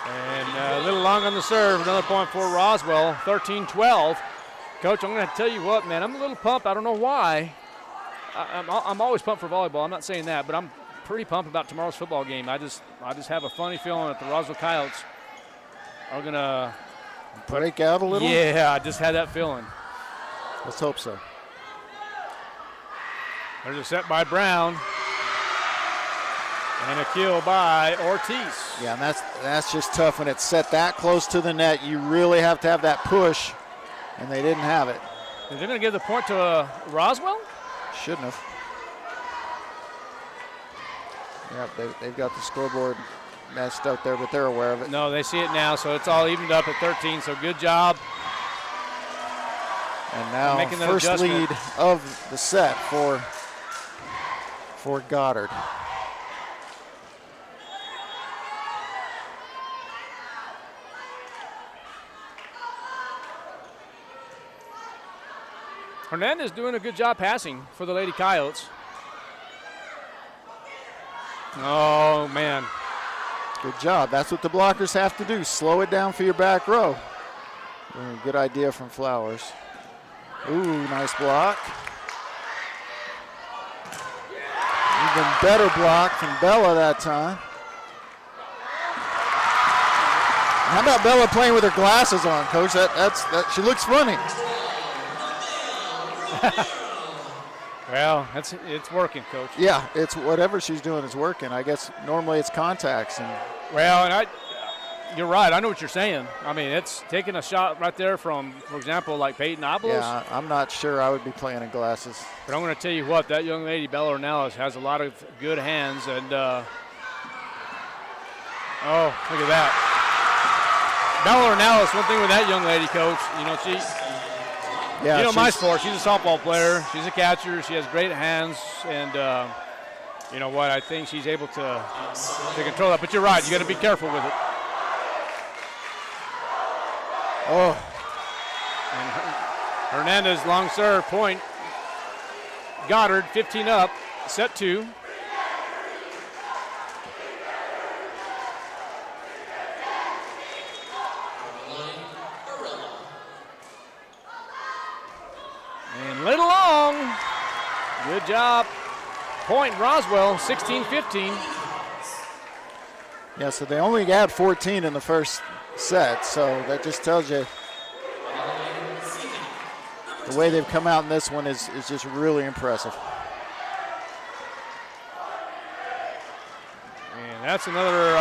And a little long on the serve. Another point for Roswell. 13-12. Coach, I'm going to tell you what, man. I'm a little pumped. I don't know why. I'm always pumped for volleyball. I'm not saying that, but I'm pretty pumped about tomorrow's football game. I just have a funny feeling that the Roswell Coyotes are going to break out a little. Yeah, I just had that feeling. Let's hope so. There's a set by Brown. And a kill by Ortiz. Yeah, and that's just tough when it's set that close to the net. You really have to have that push, and they didn't have it. Is they going to give the point to Roswell? Shouldn't have. Yep, they've got the scoreboard messed up there, but they're aware of it. No, they see it now, so it's all evened up at 13, so good job. And now making that first adjustment. lead of the set for Goddard. Hernandez doing a good job passing for the Lady Coyotes. Oh, man. Good job. That's what the blockers have to do. Slow it down for your back row. Good idea from Flowers. Ooh, nice block. Even better block from Bella that time. How about Bella playing with her glasses on, Coach? That she looks funny. Well, it's working, Coach. Yeah, it's whatever she's doing is working. I guess normally it's contacts. Well, you're right. I know what you're saying. I mean, it's taking a shot right there from, for example, like Peyton Oblos. Yeah, I'm not sure I would be playing in glasses. But I'm going to tell you what, that young lady, Bella Ornelas, has a lot of good hands. And, oh, look at that. Bella Ornelas, one thing with that young lady, Coach, Yeah, my sport, she's a softball player. She's a catcher. She has great hands. And, you know what, I think she's able to control that. But you're right, you got to be careful with it. Oh. And Hernandez, long serve, point. Goddard, 15 up, set 2. And little long. Good job. Point Roswell, 16-15. Yeah, so they only had 14 in the first set, so that just tells you the way they've come out in this one is just really impressive. And that's another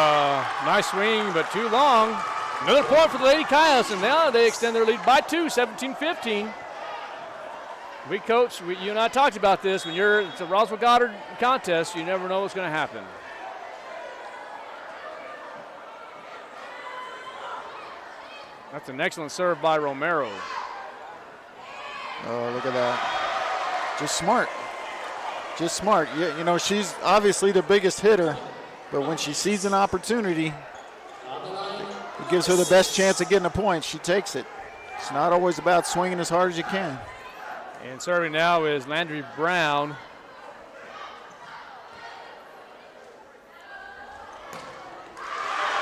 nice swing, but too long. Another point for the Lady Coyotes, and now they extend their lead by 2, 17-15. Coach, you and I talked about this. When it's a Roswell Goddard contest, you never know what's going to happen. That's an excellent serve by Romero. Oh, look at that. Just smart. Just smart. You know, she's obviously the biggest hitter, but when she sees an opportunity, it gives her the best chance of getting a point. She takes it. It's not always about swinging as hard as you can. And serving now is Landry Brown.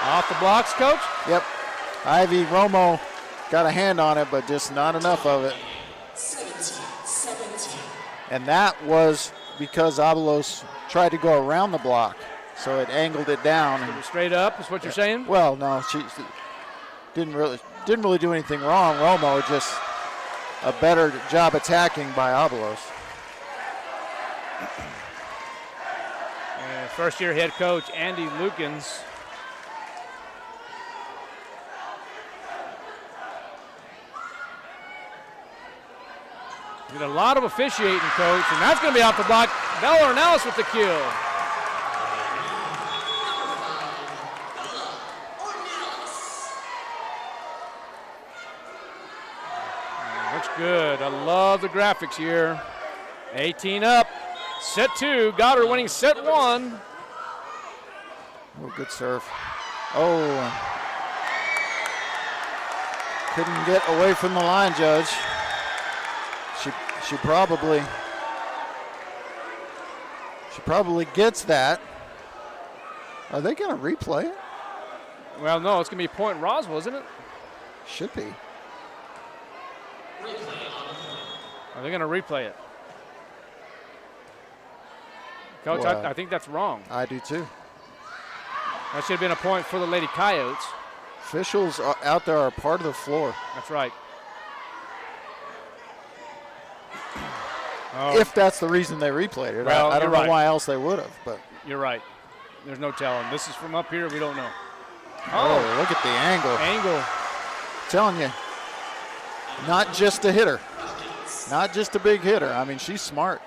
Off the blocks, Coach? Yep. Ivy Romo got a hand on it, but just not enough of it. 17. And that was because Avalos tried to go around the block, so it angled it down. And straight up is what you're saying? Well, no, she didn't really do anything wrong. Romo just a better job attacking by Avalos. And first-year head coach Andy Lukens. Did a lot of officiating, Coach, and that's going to be off the block. Bella Ornelas with the kill. Looks good. I love the graphics here. 18 up. Set 2. Goddard winning set 1. Oh, good serve. Oh. Couldn't get away from the line, Judge. She probably gets that. Are they going to replay it? Well, no, it's going to be a point Roswell, isn't it? Should be. Are they going to replay it? Coach, Well, I think that's wrong. I do too. That should have been a point for the Lady Coyotes. Officials out there are part of the floor. That's right. Oh. If that's the reason they replayed it. Well, I don't you're know right. why else they would have, but. You're right. There's no telling. This is from up here. We don't know. Oh, look at the angle. Angle. Telling you, not just a hitter. Not just a big hitter. I mean, she's smart.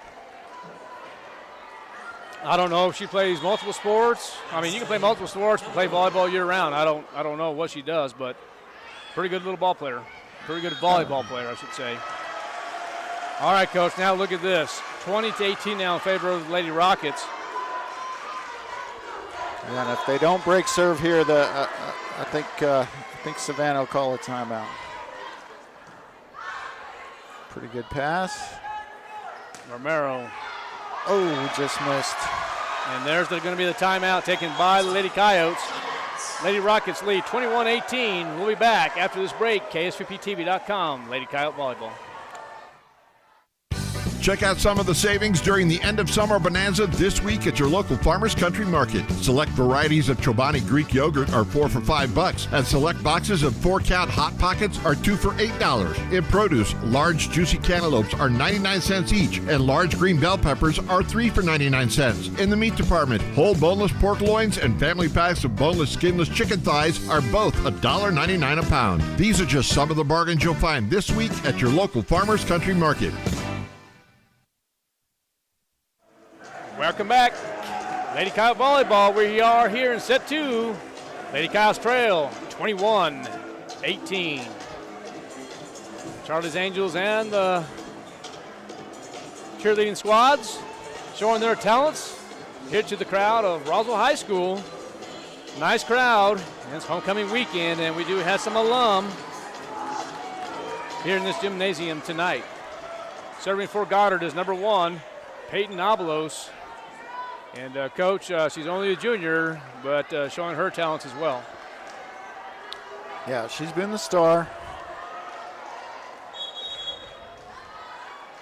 I don't know if she plays multiple sports. I mean, you can play multiple sports, but play volleyball year round. I don't know what she does, but pretty good little ball player. Pretty good volleyball player, I should say. All right, Coach, now look at this. 20-18 now in favor of the Lady Rockets. And if they don't break serve here, I think Savannah will call a timeout. Pretty good pass. Romero. Oh, just missed. And there's going to be the timeout taken by the Lady Coyotes. Lady Rockets lead 21-18. We'll be back after this break. KSVPTV.com. Lady Coyote Volleyball. Check out some of the savings during the end of summer bonanza this week at your local Farmers Country Market. Select varieties of Chobani Greek yogurt are 4 for $5, and select boxes of 4-count Hot Pockets are 2 for $8. In produce, large juicy cantaloupes are 99 cents each, and large green bell peppers are 3 for 99 cents. In the meat department, whole boneless pork loins and family packs of boneless skinless chicken thighs are both $1.99 a pound. These are just some of the bargains you'll find this week at your local Farmers Country Market. Welcome back. Lady Coyote Volleyball, we are here in set 2. Lady Coyotes trail 21-18. Charlie's Angels and the cheerleading squads showing their talents here to the crowd of Roswell High School. Nice crowd. And it's homecoming weekend, and we do have some alum here in this gymnasium tonight. Serving for Goddard is number 1, Peyton Abelos. And Coach, she's only a junior, but showing her talents as well. Yeah, she's been the star.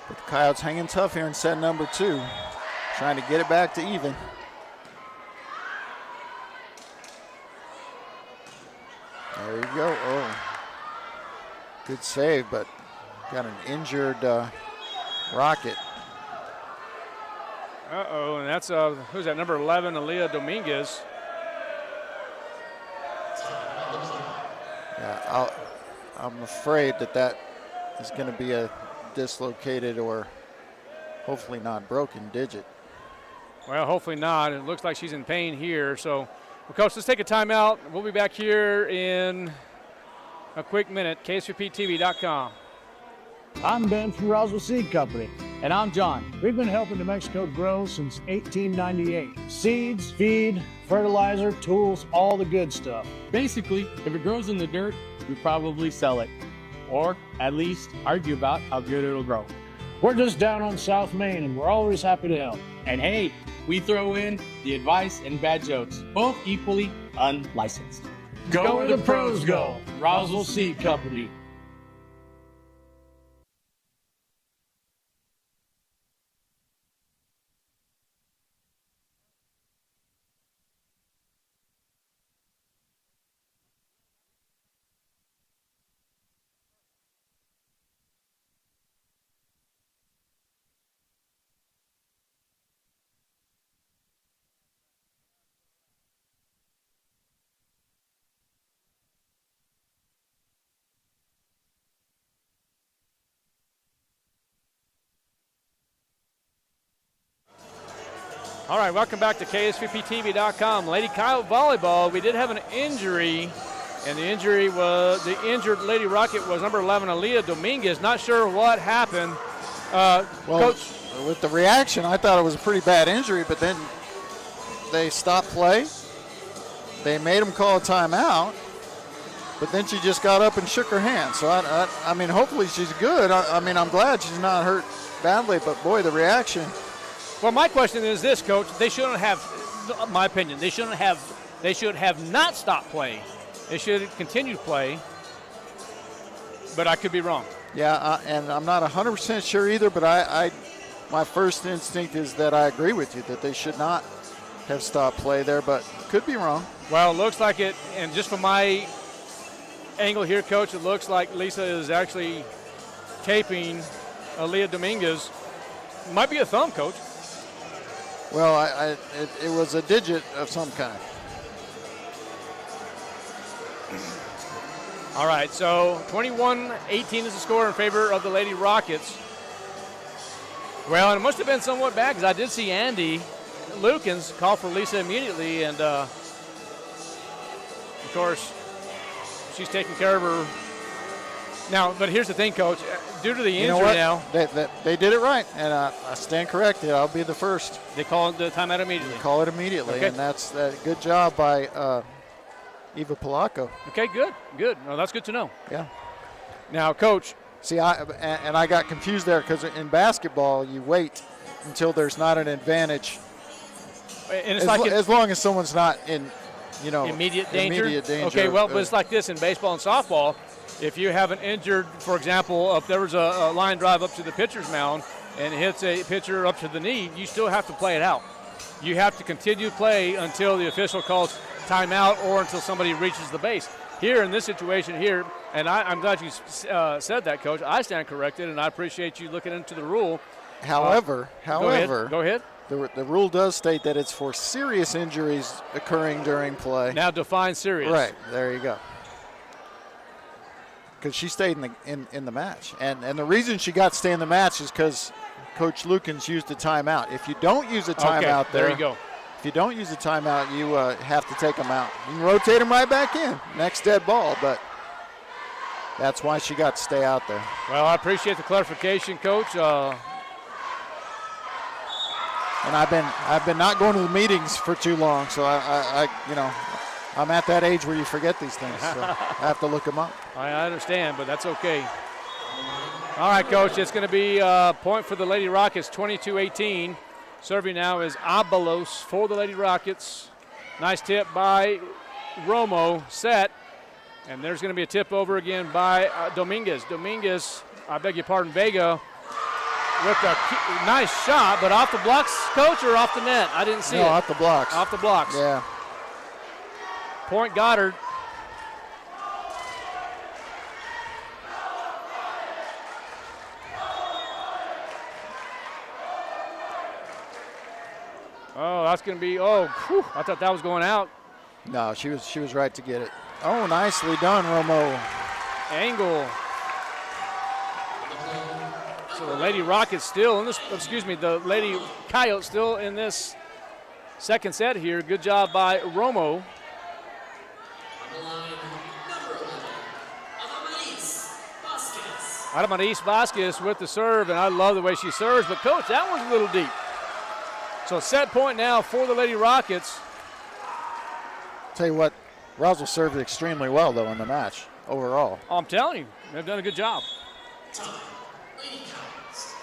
But the Coyotes hanging tough here in set number 2, trying to get it back to even. There you go. Oh, good save, but got an injured Rocket. Uh-oh, and that's, who's that, number 11, Aaliyah Dominguez. Yeah, I'm afraid that is going to be a dislocated or hopefully not broken digit. Well, hopefully not. It looks like she's in pain here. So, well, Coach, let's take a timeout. We'll be back here in a quick minute. KSVPTV.com. I'm Ben from Roswell Seed Company. And I'm John. We've been helping New Mexico grow since 1898. Seeds, feed, fertilizer, tools, all the good stuff. Basically, if it grows in the dirt, we probably sell it. Or at least argue about how good it'll grow. We're just down on South Main and we're always happy to help. And hey, we throw in the advice and bad jokes, both equally unlicensed. Go where the pros go. Roswell Seed Company. All right, welcome back to KSVPTV.com. Lady Coyote Volleyball, we did have an injury, and the injured Lady Rocket was number 11, Aaliyah Dominguez. Not sure what happened. Well, Coach. with the reaction, I thought it was a pretty bad injury, but then they stopped play. They made him call a timeout, but then she just got up and shook her hand. So, I mean, hopefully she's good. I mean, I'm glad she's not hurt badly, but, boy, the reaction. Well, my question is this, Coach. They shouldn't have, my opinion, they should have not stopped play. They should have continued play, but I could be wrong. Yeah, and I'm not 100% sure either, but my first instinct is that I agree with you, that they should not have stopped play there, but could be wrong. Well, it looks like it, and just from my angle here, Coach, it looks like Lisa is actually taping Aaliyah Dominguez. Might be a thumb, Coach. Well, it was a digit of some kind. All right, so 21-18 is the score in favor of the Lady Rockets. Well, and it must have been somewhat bad because I did see Andy Lukens call for Lisa immediately, and of course, she's taking care of her. Now, but here's the thing, Coach. Due to the injury now. They did it right, and I stand corrected. I'll be the first. They call the timeout immediately. They call it immediately, okay. And that's a good job by Eva Polacco. Okay, good. Well, that's good to know. Yeah. Now, Coach. See, I got confused there because in basketball, you wait until there's not an advantage. And it's as long as someone's not in, immediate danger. Okay, well, but it's like this in baseball and softball. If you have an injured, for example, if there was a line drive up to the pitcher's mound and hits a pitcher up to the knee, you still have to play it out. You have to continue to play until the official calls timeout or until somebody reaches the base. Here in this situation here, and I'm glad you said that, Coach. I stand corrected, and I appreciate you looking into the rule. However, go ahead. The rule does state that it's for serious injuries occurring during play. Now define serious. Right, there you go. Because she stayed in the match. And the reason she got to stay in the match is because Coach Lukens used a timeout. If you don't use a timeout there you go. If you don't use a timeout, you have to take them out. You can rotate them right back in. Next dead ball, but that's why she got to stay out there. Well, I appreciate the clarification, Coach. And I've been not going to the meetings for too long, so I'm at that age where you forget these things, so I have to look them up. I understand, but that's okay. All right, Coach, it's going to be a point for the Lady Rockets, 22-18. Serving now is Abalos for the Lady Rockets. Nice tip by Romo, set. And there's going to be a tip over again by Dominguez. Dominguez, I beg your pardon, Vega, with a nice shot, but off the blocks, Coach, or off the net? I didn't see it. No, off the blocks. Off the blocks. Yeah. Point Goddard. Oh, that's going to be, I thought that was going out. No, she was right to get it. Oh, nicely done, Romo. Angle. So the Lady Rockets still in this, the Lady Coyotes still in this second set here. Good job by Romo. Adamaris Vasquez with the serve, and I love the way she serves, but Coach, that one's a little deep. So set point now for the Lady Rockets. Tell you what, Roswell served extremely well, though, in the match overall. Oh, I'm telling you, they've done a good job.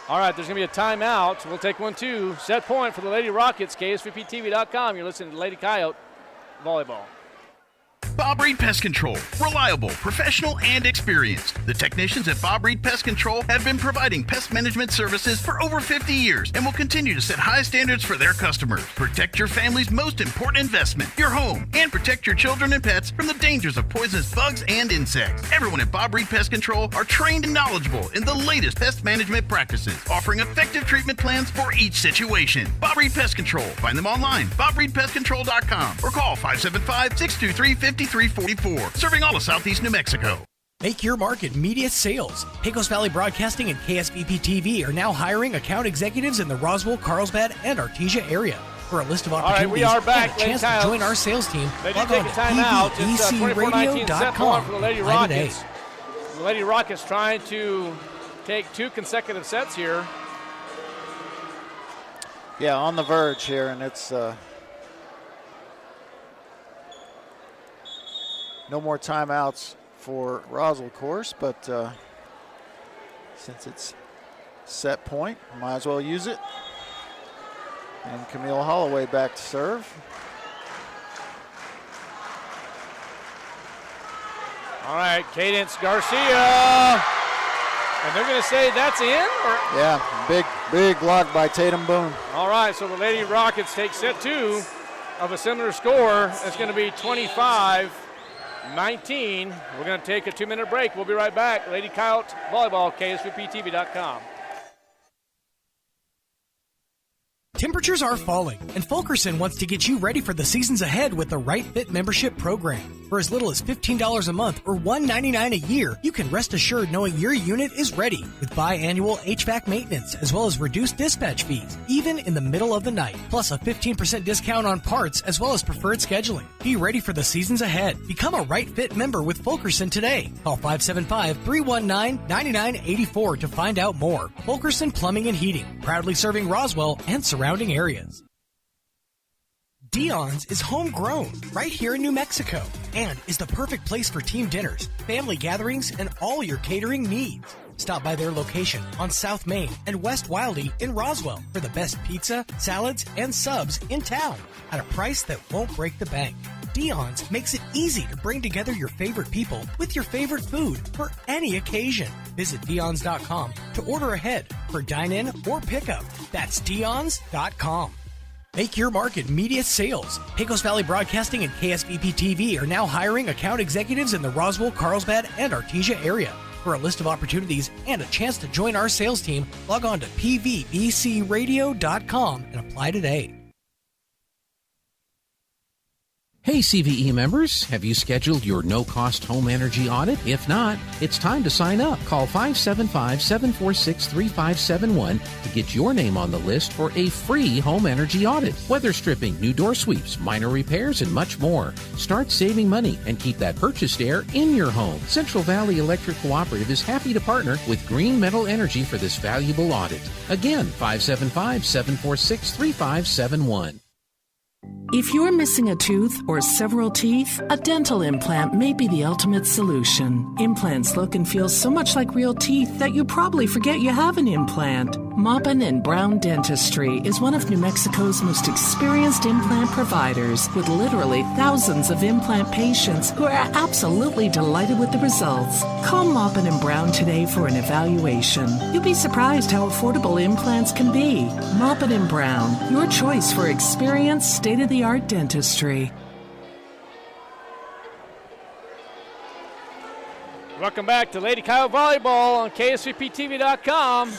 All right, there's going to be a timeout. We'll take one, too. Set point for the Lady Rockets, KSVPTV.com. You're listening to Lady Coyote Volleyball. Bob Reed Pest Control. Reliable, professional, and experienced. The technicians at Bob Reed Pest Control have been providing pest management services for over 50 years and will continue to set high standards for their customers. Protect your family's most important investment, your home, and protect your children and pets from the dangers of poisonous bugs and insects. Everyone at Bob Reed Pest Control are trained and knowledgeable in the latest pest management practices, offering effective treatment plans for each situation. Bob Reed Pest Control. Find them online, BobReedPestControl.com, or call 575-623-5344. Serving all of Southeast New Mexico. Make your mark at media sales. Pecos Valley Broadcasting and KSVP TV are now hiring account executives in the Roswell, Carlsbad, and Artesia area. For a list of opportunities all right, we are back, and a chance to join our sales team, they log take on a to timeout. It's 24-19 for the Lady Rockets. today. The Lady Rockets trying to take two consecutive sets here. Yeah, on the verge here, and it's no more timeouts for Roswell, of course, but since it's set point, might as well use it. And Camille Holloway back to serve. All right, Cadence Garcia. And they're going to say that's in? Or? Yeah, big block by Tatum Boone. All right, so the Lady Rockets take set 2 of a similar score. It's going to be 25-19. We're going to take a 2-minute break. We'll be right back. Lady Coyote Volleyball, KSVPTV.com. Temperatures are falling, and Fulkerson wants to get you ready for the seasons ahead with the Right Fit membership program. For as little as $15 a month or $199 a year, you can rest assured knowing your unit is ready with biannual HVAC maintenance as well as reduced dispatch fees, even in the middle of the night, plus a 15% discount on parts as well as preferred scheduling. Be ready for the seasons ahead. Become a Right Fit member with Fulkerson today. Call 575-319-9984 to find out more. Fulkerson Plumbing and Heating, proudly serving Roswell and surrounding areas. Dion's is homegrown right here in New Mexico and is the perfect place for team dinners, family gatherings, and all your catering needs. Stop by their location on South Main and West Wildy in Roswell for the best pizza, salads, and subs in town at a price that won't break the bank. Dion's makes it easy to bring together your favorite people with your favorite food for any occasion. Visit Dion's.com to order ahead for dine-in or pickup. That's Dion's.com. Make your mark in media sales. Pecos Valley Broadcasting and KSVP TV are now hiring account executives in the Roswell, Carlsbad, and Artesia area. For a list of opportunities and a chance to join our sales team, log on to pvbcradio.com and apply today. Hey CVE members, have you scheduled your no-cost home energy audit? If not, it's time to sign up. Call 575-746-3571 to get your name on the list for a free home energy audit. Weather stripping, new door sweeps, minor repairs, and much more. Start saving money and keep that purchased air in your home. Central Valley Electric Cooperative is happy to partner with Green Metal Energy for this valuable audit. Again, 575-746-3571. If you're missing a tooth or several teeth, a dental implant may be the ultimate solution. Implants look and feel so much like real teeth that you probably forget you have an implant. Maupin and Brown Dentistry is one of New Mexico's most experienced implant providers, with literally thousands of implant patients who are absolutely delighted with the results. Call Maupin and Brown today for an evaluation. You'll be surprised how affordable implants can be. Maupin and Brown, your choice for experienced, state-of-the-art dentistry. Welcome back to Lady Coyote Volleyball on KSVPTV.com.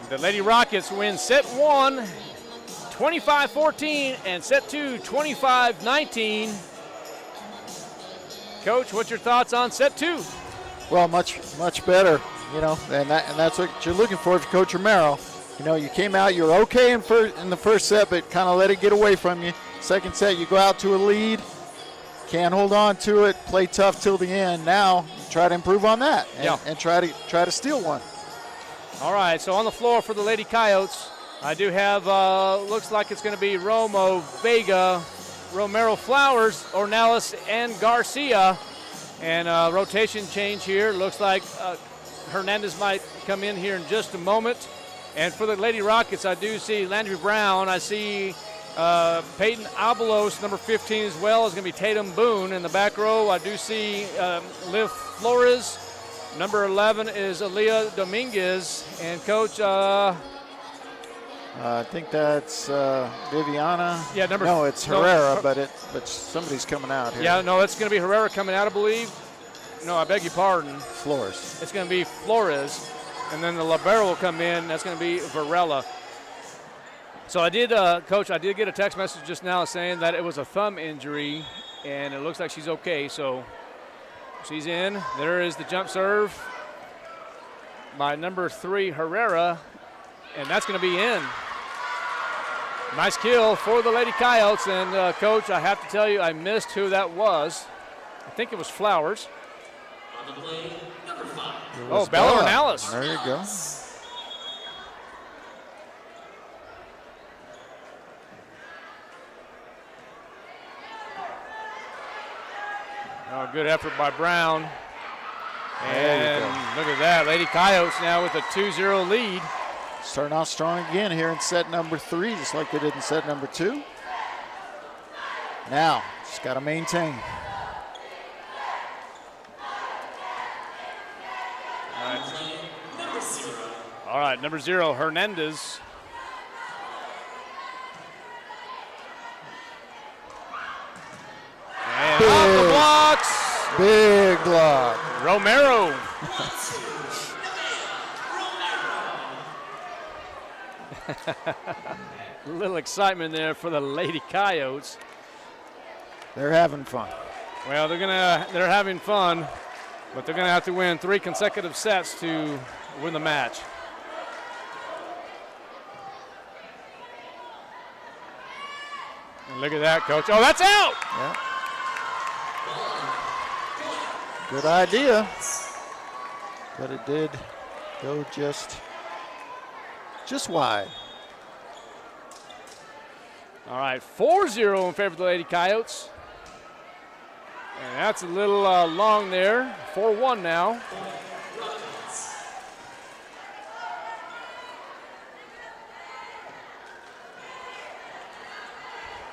The Lady Rockets win set 1, 25-14, and set 2, 25-19. Coach, what's your thoughts on set 2? Well, much better, and that's what you're looking for Coach Romero. You came out, you were okay in the first set, but kind of let it get away from you. Second set, you go out to a lead, can't hold on to it, play tough till the end. Now, try to improve on that and try to steal one. All right, so on the floor for the Lady Coyotes, I do have, looks like it's going to be Romo, Vega, Romero Flowers, Ornelas, and Garcia. And rotation change here. Looks like Hernandez might come in here in just a moment. And for the Lady Rockets, I do see Landry Brown. I see Peyton Abelos, number 15 as well, is going to be Tatum Boone. In the back row, I do see Liv Flores. Number 11 is Aaliyah Dominguez. And Coach, I think that's Viviana. Yeah, no, it's Herrera, but somebody's coming out here. Yeah, no, it's going to be Herrera coming out, I believe. No, I beg your pardon. Flores. It's going to be Flores. And then the libero will come in. That's going to be Varela. So I did, Coach, I did get a text message just now saying that it was a thumb injury, and it looks like she's okay. So she's in. There is the jump serve by number 3, Herrera, and that's going to be in. Nice kill for the Lady Coyotes. And, Coach, I have to tell you, I missed who that was. I think it was Flowers. On the play, number 5. Oh, Bella Ornelas. There you go. Oh, good effort by Brown. And look at that. Lady Coyotes now with a 2-0 lead. Starting off strong again here in set number 3, just like they did in set number 2. Now, just got to maintain. All right, number 0, Hernandez. And off the blocks. Big block. Romero. A little excitement there for the Lady Coyotes. They're having fun. Well, they're having fun, but they're gonna have to win 3 consecutive sets to win the match. And look at that, Coach. Oh, that's out! Yeah. Good idea, but it did go just wide. All right, 4-0 in favor of the Lady Coyotes. And that's a little long there. 4-1 now.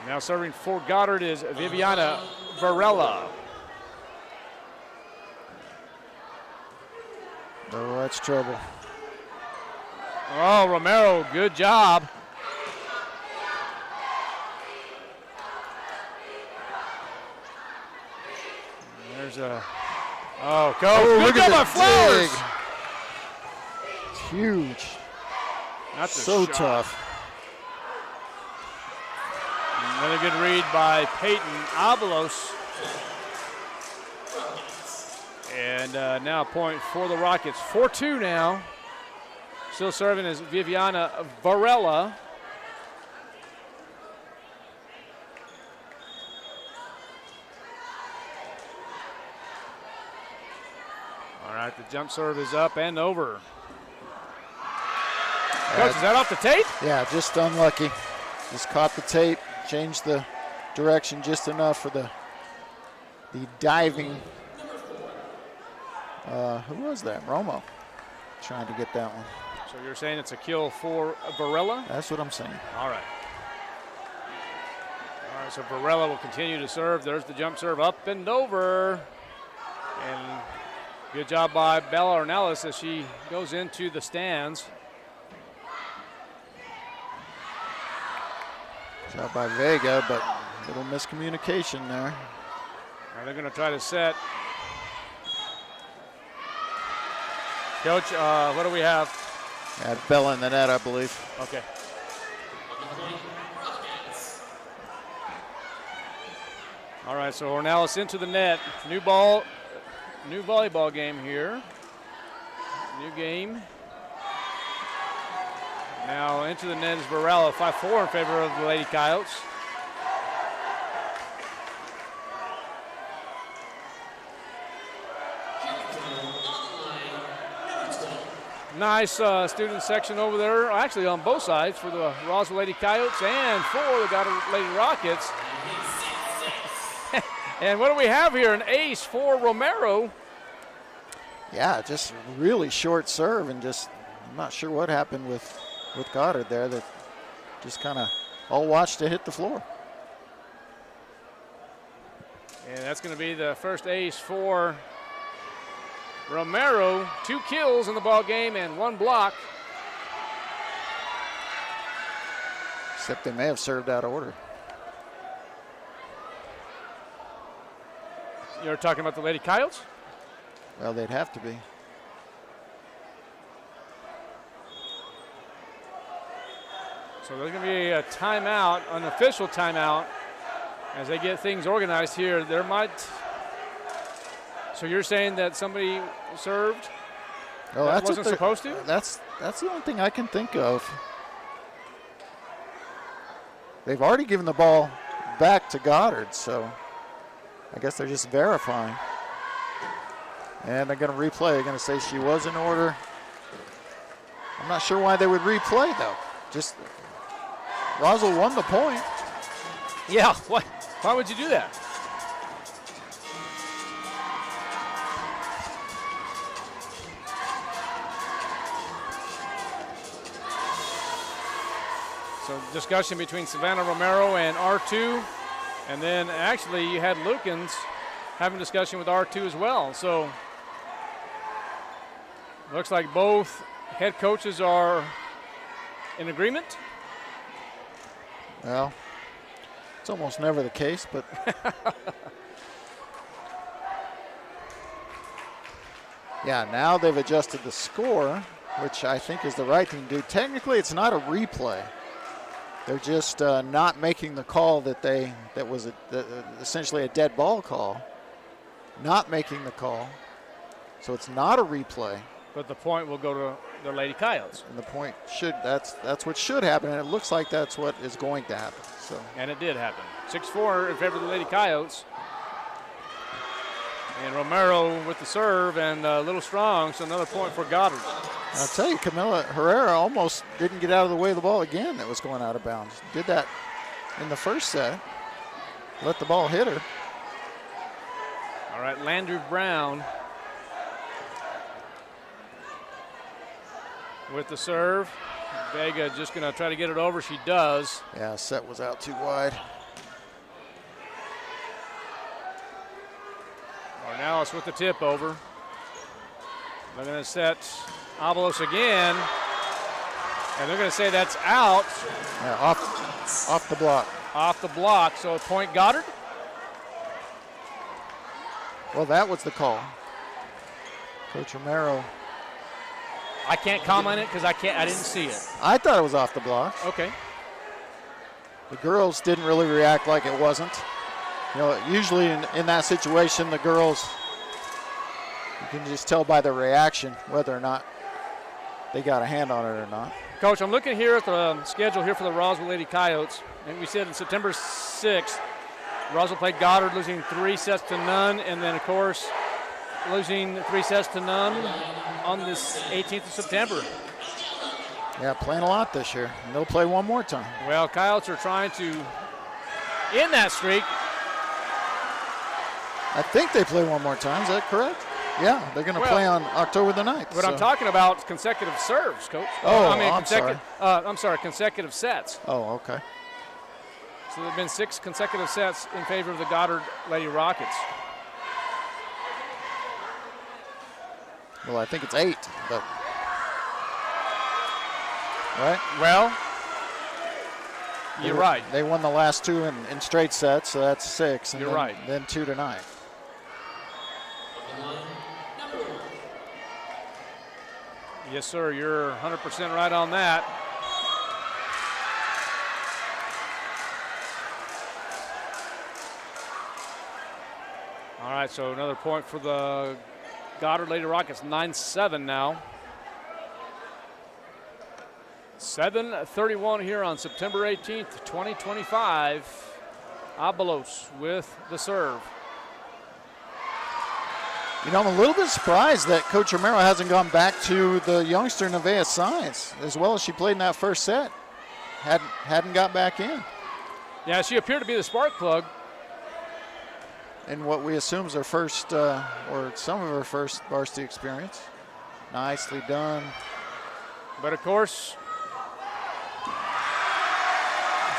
Now serving for Goddard is Viviana Varela. Oh, that's trouble. Oh, Romero, good job. There's a, oh, Coach, good job by Flowers. It's huge. That's so shot. tough. Another good read by Peyton Avalos. And now a point for the Rockets. 4-2 now. Still serving is Viviana Varela. All right, the jump serve is up and over. Coach, is that off the tape? Yeah, just unlucky. Just caught the tape, changed the direction just enough for the diving. Who was that? Romo trying to get that one. So you're saying it's a kill for Varela? That's what I'm saying. All right. All right, so Varela will continue to serve. There's the jump serve up and over. And good job by Bella Ornelas as she goes into the stands. Job by Vega, but a little miscommunication there. Now they're going to try to set. Coach, what do we have? Bella in the net, I believe. Okay. All right, so Ornelas into the net. New ball, new volleyball game here. New game. Now into the net is Varela, 5-4 in favor of the Lady Coyotes. Nice student section over there, actually on both sides for the Roswell Lady Coyotes and for the Goddard Lady Rockets. And what do we have here? An ace for Romero. Yeah, just really short serve and just, I'm not sure what happened with Goddard there, that just kind of all watched it hit the floor. And that's going to be the first ace for Romero. 2 kills in the ball game and 1 block. Except they may have served out of order. You're talking about the Lady Coyotes? Well, they'd have to be. So there's going to be a timeout, an official timeout, as they get things organized here. There might. So you're saying that somebody served? Oh, that that's wasn't supposed to? That's the only thing I can think of. They've already given the ball back to Goddard, so I guess they're just verifying. And they're going to replay. They're going to say she was in order. I'm not sure why they would replay, though. Just Roswell won the point. Yeah, why would you do that? So discussion between Savannah Romero and R2. And then actually you had Lukens having discussion with R2 as well. So looks like both head coaches are in agreement. Well, it's almost never the case, but yeah, now they've adjusted the score, which I think is the right thing to do. Technically, it's not a replay. They're just not making the call that was essentially a dead ball call. Not making the call, so it's not a replay. But the point will go to the Lady Coyotes. And the point that's what should happen, and it looks like that's what is going to happen. So. And it did happen. 6-4 in favor of the Lady Coyotes. And Romero with the serve and a little strong, so another point for Goddard. I'll tell you, Camila Herrera almost didn't get out of the way of the ball again that was going out of bounds. Did that in the first set. Let the ball hit her. All right, Landry Brown with the serve. Vega just going to try to get it over. She does. Yeah, set was out too wide. Ornelas with the tip over. They're going to set Avalos again. And they're going to say that's out. Yeah, off the block. Off the block. So a point Goddard. Well, that was the call. Coach Romero. I can't comment it because I didn't see it. I thought it was off the block. Okay. The girls didn't really react like it wasn't. You know, usually in that situation, the girls, you can just tell by their reaction whether or not they got a hand on it or not. Coach, I'm looking here at the schedule here for the Roswell Lady Coyotes. And we said on September 6th, Roswell played Goddard, losing 3-0, and then, of course, losing 3-0 on this 18th of September. Yeah, playing a lot this year. And they'll play one more time. Well, Coyotes are trying to end that streak. I think they play one more time. Is that correct? Yeah, they're going to play on October the 9th. But I'm talking about consecutive serves, Coach. Oh, I'm sorry, consecutive sets. Oh, okay. So there have been 6 consecutive sets in favor of the Goddard Lady Rockets. Well, I think it's 8, but right? Well, you're right. They won the last 2 in straight sets, so that's 6. And you're right. Then 2 tonight. Yes, sir. You're 100% right on that. All right, so another point for the Goddard Lady Rockets, 9-7 now. 7:31 here on September 18th, 2025. Avalos with the serve. You know, I'm a little bit surprised that Coach Romero hasn't gone back to the youngster Nevaeh Saenz as well as she played in that first set. Hadn't got back in. Yeah, she appeared to be the spark plug. In what we assume is her first, or some of her first varsity experience. Nicely done. But of course,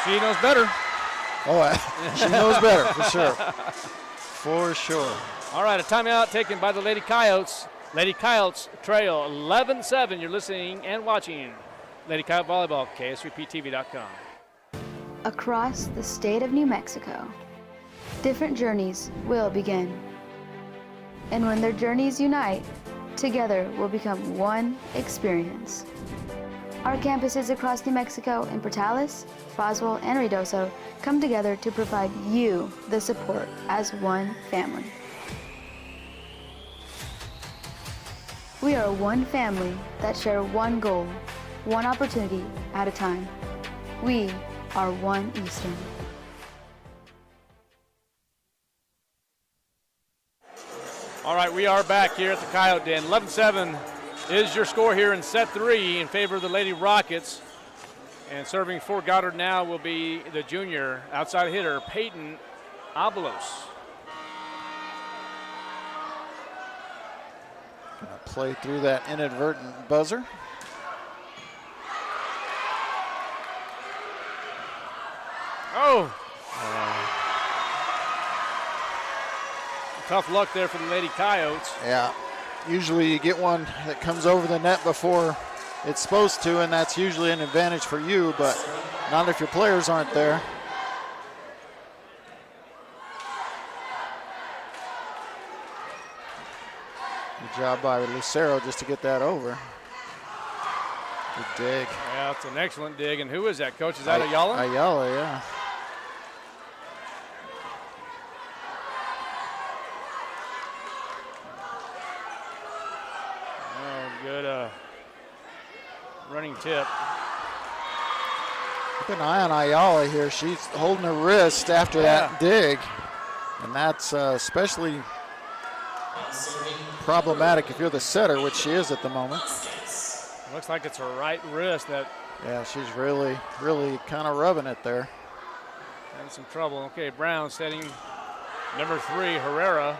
she knows better. Oh, she knows better, for sure. For sure. All right, a timeout taken by the Lady Coyotes. Lady Coyotes trail 11-7. You're listening and watching Lady Coyote Volleyball, KSVPTV.com. Across the state of New Mexico, different journeys will begin. And when their journeys unite, together will become one experience. Our campuses across New Mexico in Portales, Roswell, and Ruidoso come together to provide you the support as one family. We are one family that share one goal, one opportunity at a time. We are one Eastern. All right, we are back here at the Coyote Den. 11-7 is your score here in set 3 in favor of the Lady Rockets. And serving for Goddard now will be the junior outside hitter, Peyton Avalos. Gonna play through that inadvertent buzzer. Tough luck there for the Lady Coyotes. Yeah. Usually you get one that comes over the net before it's supposed to, and that's usually an advantage for you, but not if your players aren't there. Good job by Lucero just to get that over. Good dig. Yeah, it's an excellent dig. And who is that, Coach? Is that Ayala? Ayala, yeah. Oh, good running tip. Keep an eye on Ayala here. She's holding her wrist after that dig. And that's especially problematic if you're the setter, which she is at the moment. Looks like it's her right wrist that. Yeah, she's really kind of rubbing it there. Having some trouble. Okay, Brown setting number 3, Herrera.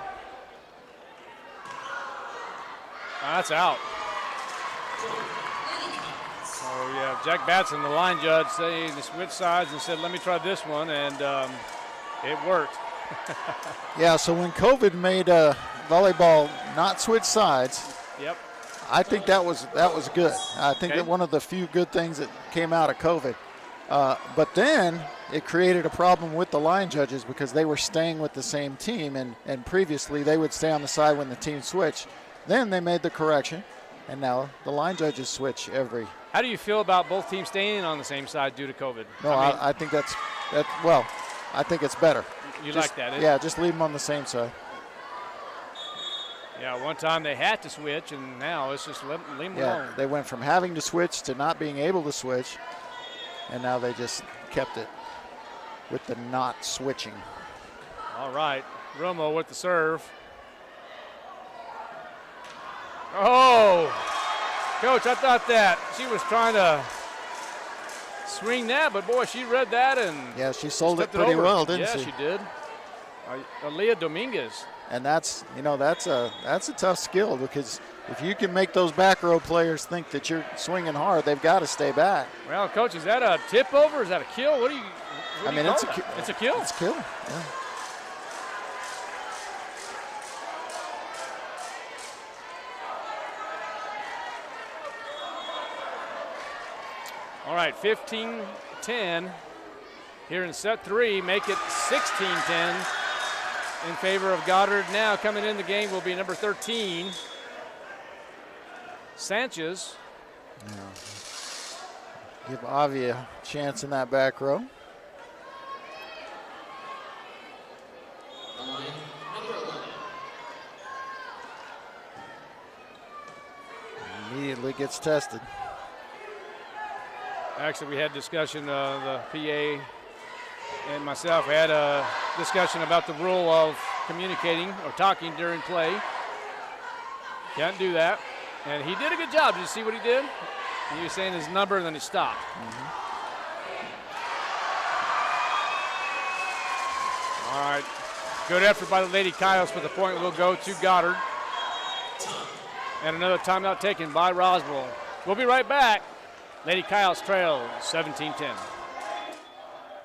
That's out. So yeah, Jack Batson, the line judge, saying to switch sides and said, let me try this one, and it worked. Yeah, so when COVID made volleyball not switch sides, yep, I think that was good. I think that one of the few good things that came out of COVID. But then it created a problem with the line judges because they were staying with the same team, and previously they would stay on the side when the team switched. Then they made the correction, and now the line judges switch every. How do you feel about both teams staying on the same side due to COVID? No, I think well, I think it's better. You like that? Yeah, just leave them on the same side. Yeah, one time they had to switch, and now it's just leave them alone. They went from having to switch to not being able to switch, and now they just kept it with the not switching. All right, Romo with the serve. Oh, Coach, I thought that she was trying to swing that, but boy, she read that and yeah, she sold it pretty well, didn't she? Yeah, she did. Aaliyah Dominguez. And that's a tough skill, because if you can make those back row players think that you're swinging hard, they've got to stay back. Well, Coach, is that a tip over? Is that a kill? What do you? It's a kill. It's a kill. It's a kill. Yeah. All right, 15-10 here in set 3. Make it 16-10 in favor of Goddard. Now coming in the game will be number 13, Sanchez. Yeah. Give Avi a chance in that back row. Immediately gets tested. Actually, we had discussion, the PA and myself, we had a discussion about the rule of communicating or talking during play. Can't do that. And he did a good job. Did you see what he did? He was saying his number and then he stopped. All right. Good effort by the Lady Coyotes, but the point will go to Goddard. And another timeout taken by Roswell. We'll be right back. Lady Coyotes trail 17-10.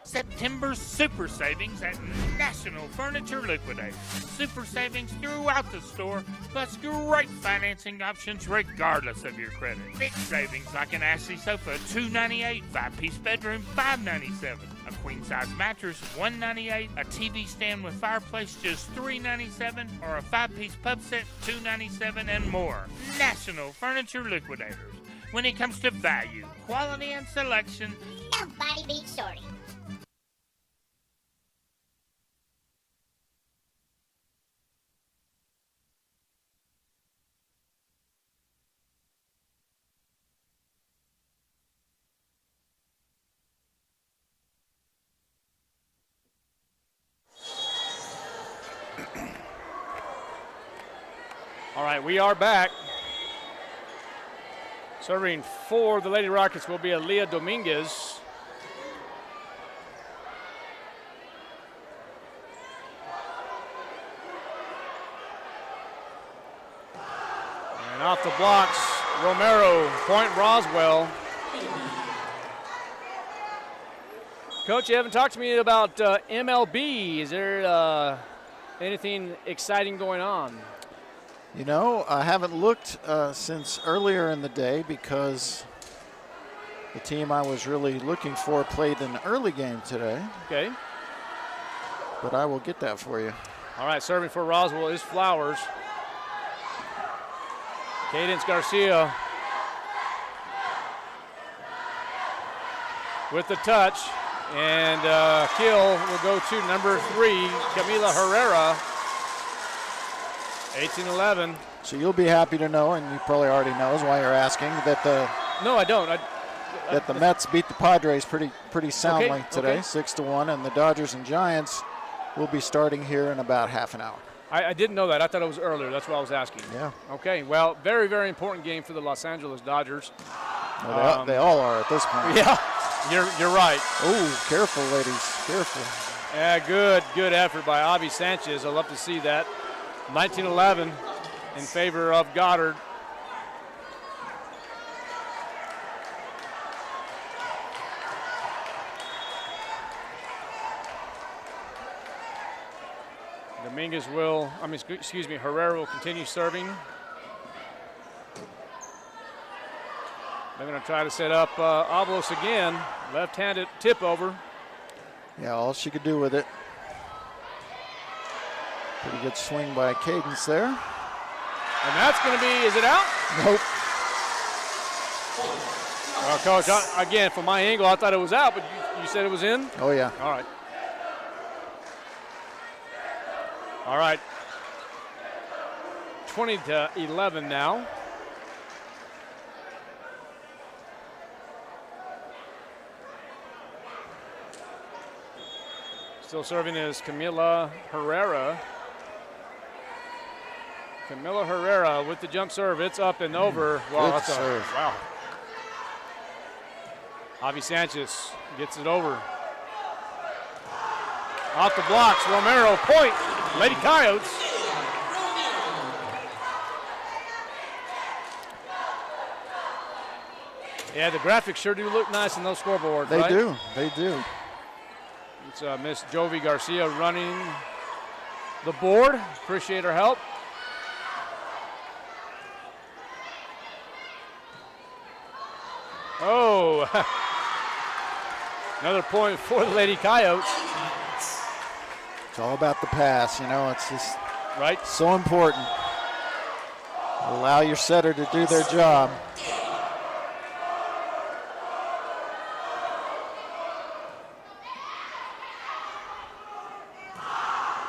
September super savings at National Furniture Liquidators. Super savings throughout the store, plus great financing options regardless of your credit. Big savings like an Ashley sofa, $298, 5-piece bedroom, $597, a queen-size mattress, $198, a TV stand with fireplace, just $397, or a 5-piece pub set, $297, and more. National Furniture Liquidators. When it comes to value, quality, and selection, nobody beats Shorty. All right, we are back. Serving for the Lady Rockets will be Aaliyah Dominguez. And off the blocks, Romero, point Roswell. Coach, you haven't talked to me about MLB. Is there anything exciting going on? You know, I haven't looked since earlier in the day because the team I was really looking for played an early game today. Okay. But I will get that for you. All right, serving for Roswell is Flowers. Cadence Garcia with the touch, and kill will go to number 3, Camila Herrera, 18-11. So you'll be happy to know, and you probably already know, is why you're asking, that the No, I don't. that the Mets beat the Padres pretty soundly today, okay. 6-1, and the Dodgers and Giants will be starting here in about half an hour. I didn't know that. I thought it was earlier. That's why I was asking. Yeah. Okay, well, very, very important game for the Los Angeles Dodgers. Well, they all are at this point. Yeah, you're right. Oh, careful, ladies, careful. Yeah, good effort by Avi Sanchez. I love to see that. 19-11 in favor of Goddard. Herrera will continue serving. They're going to try to set up Oblos again. Left-handed tip over. Yeah, all she could do with it. Pretty good swing by Cadence there. And that's going to be, is it out? Nope. Well, Coach, again, from my angle, I thought it was out, but you said it was in? Oh, yeah. All right. All right. 20-11 now. Still serving is Camila Herrera. Camila Herrera with the jump serve. It's up and over. Wow, Good that's serve. Wow. Avi Sanchez gets it over. Off the blocks, Romero, point. Lady Coyotes. Yeah, the graphics sure do look nice in those scoreboards, They right? do. They do. It's Miss Jovi Garcia running the board. Appreciate her help. Oh, another point for the Lady Coyotes. It's all about the pass, you know. It's just right. So important. Allow your setter to do their job.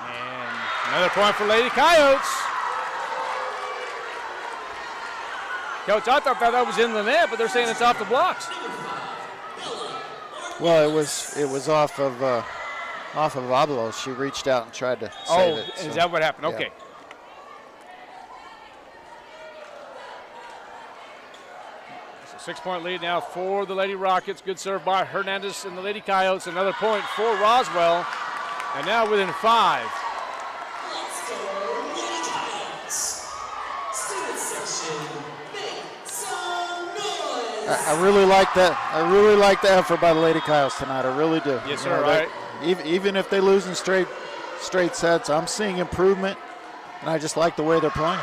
And another point for Lady Coyotes. Coach, I thought that was in the net, but they're saying it's off the blocks. Well, it was off of Avalos. She reached out and tried to save it. Is that what happened? Yeah. Okay. So 6-point lead now for the Lady Rockets. Good serve by Hernandez and the Lady Coyotes. Another point for Roswell. And now within 5. Let's go, Lady Coyotes. Student section, make some noise. I really like that. I really like the effort by the Lady Coyotes tonight. I really do. Yes, You sir. know, Right. Even if they lose in straight sets, I'm seeing improvement, and I just like the way they're playing.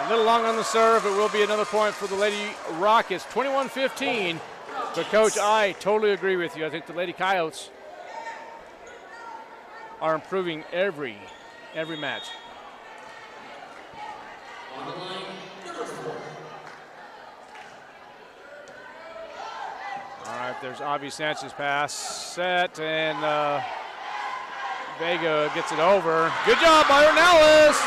A little long on the serve. It will be another point for the Lady Rockets. 21-15. But, Coach, I totally agree with you. I think the Lady Coyotes are improving every match. On the line, number 4. All right, there's Avi Sanchez pass set, and Vega gets it over. Good job by Ornelas.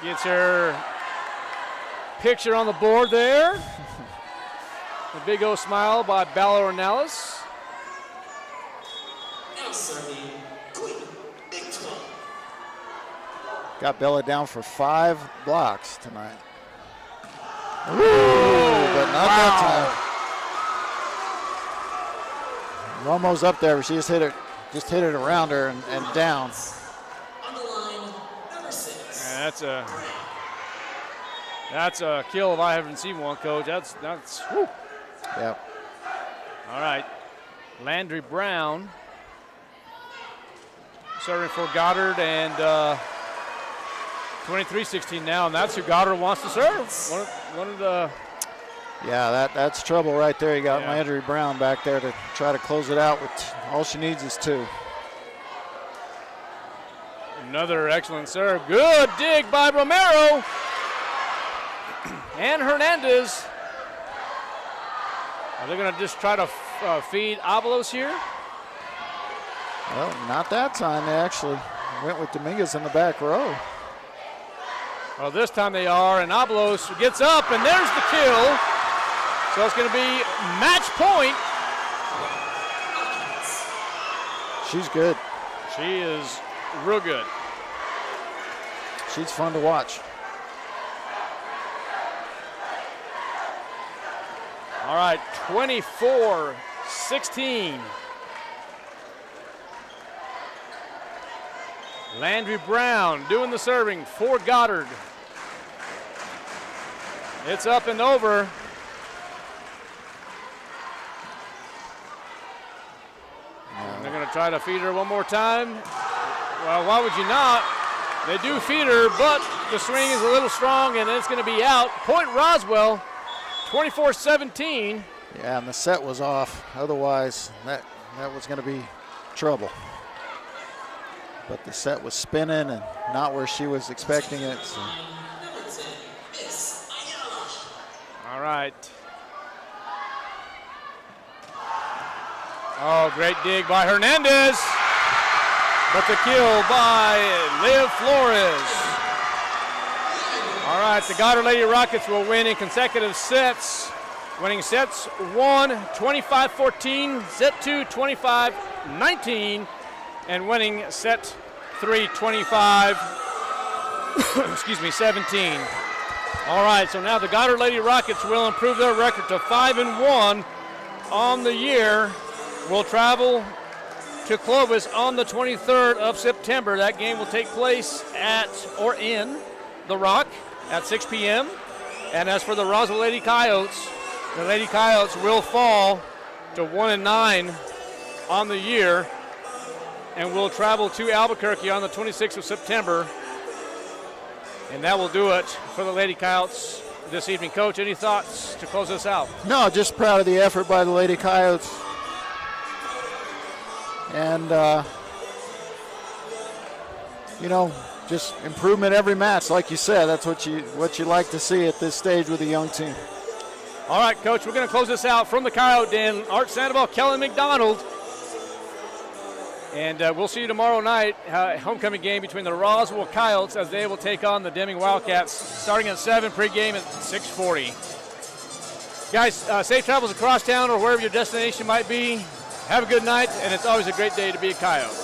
Gets her picture on the board there. The big O smile by Bella Ornelas. Now serving Queen, Big 12. Got Bella down for 5 blocks tonight. Ooh, but not that time. Romo's up there, but she just hit it around her and down. On the line, number 6. Yeah, that's a kill if I haven't seen one, Coach. That's whew. Yep. All right. Landry Brown serving for Goddard, and 23-16 now, and that's who Goddard wants to serve. One of the... Yeah, that's trouble right there. You got Landry Brown back there to try to close it out with all she needs is 2. Another excellent serve. Good dig by Romero. And Hernandez. Are they going to just try to feed Avalos here? Well, not that time. They actually went with Dominguez in the back row. Well, this time they are, and Avalos gets up, and there's the kill. So it's going to be match point. She's good. She is real good. She's fun to watch. All right, 24-16. Landry Brown doing the serving for Goddard. It's up and over. And they're going to try to feed her one more time. Well, why would you not? They do feed her, but the swing is a little strong, and it's going to be out. Point Roswell, 24-17. Yeah, and the set was off. Otherwise, that was going to be trouble. But the set was spinning and not where she was expecting it. So. All right. Oh, great dig by Hernandez. But the kill by Liv Flores. All right, the Goddard Lady Rockets will win in consecutive sets. Winning sets 1, 25-14, set 2, 25-19, and winning set 3, 25, 17. All right, so now the Goddard Lady Rockets will improve their record to 5-1 on the year. Will travel to Clovis on the 23rd of September. That game will take place at or in the Rock at 6 p.m. And as for the Roswell Lady Coyotes, the Lady Coyotes will fall to 1-9 on the year and will travel to Albuquerque on the 26th of September. And that will do it for the Lady Coyotes this evening. Coach, any thoughts to close us out? No, just proud of the effort by the Lady Coyotes. And, just improvement every match, like you said. That's what you like to see at this stage with a young team. All right, Coach, we're going to close this out from the Coyote Den. Art Sandoval, Kelly McDonald. And we'll see you tomorrow night, homecoming game between the Roswell Coyotes as they will take on the Deming Wildcats, starting at 7, pregame at 6:40. Guys, safe travels across town or wherever your destination might be. Have a good night, and it's always a great day to be a Coyote.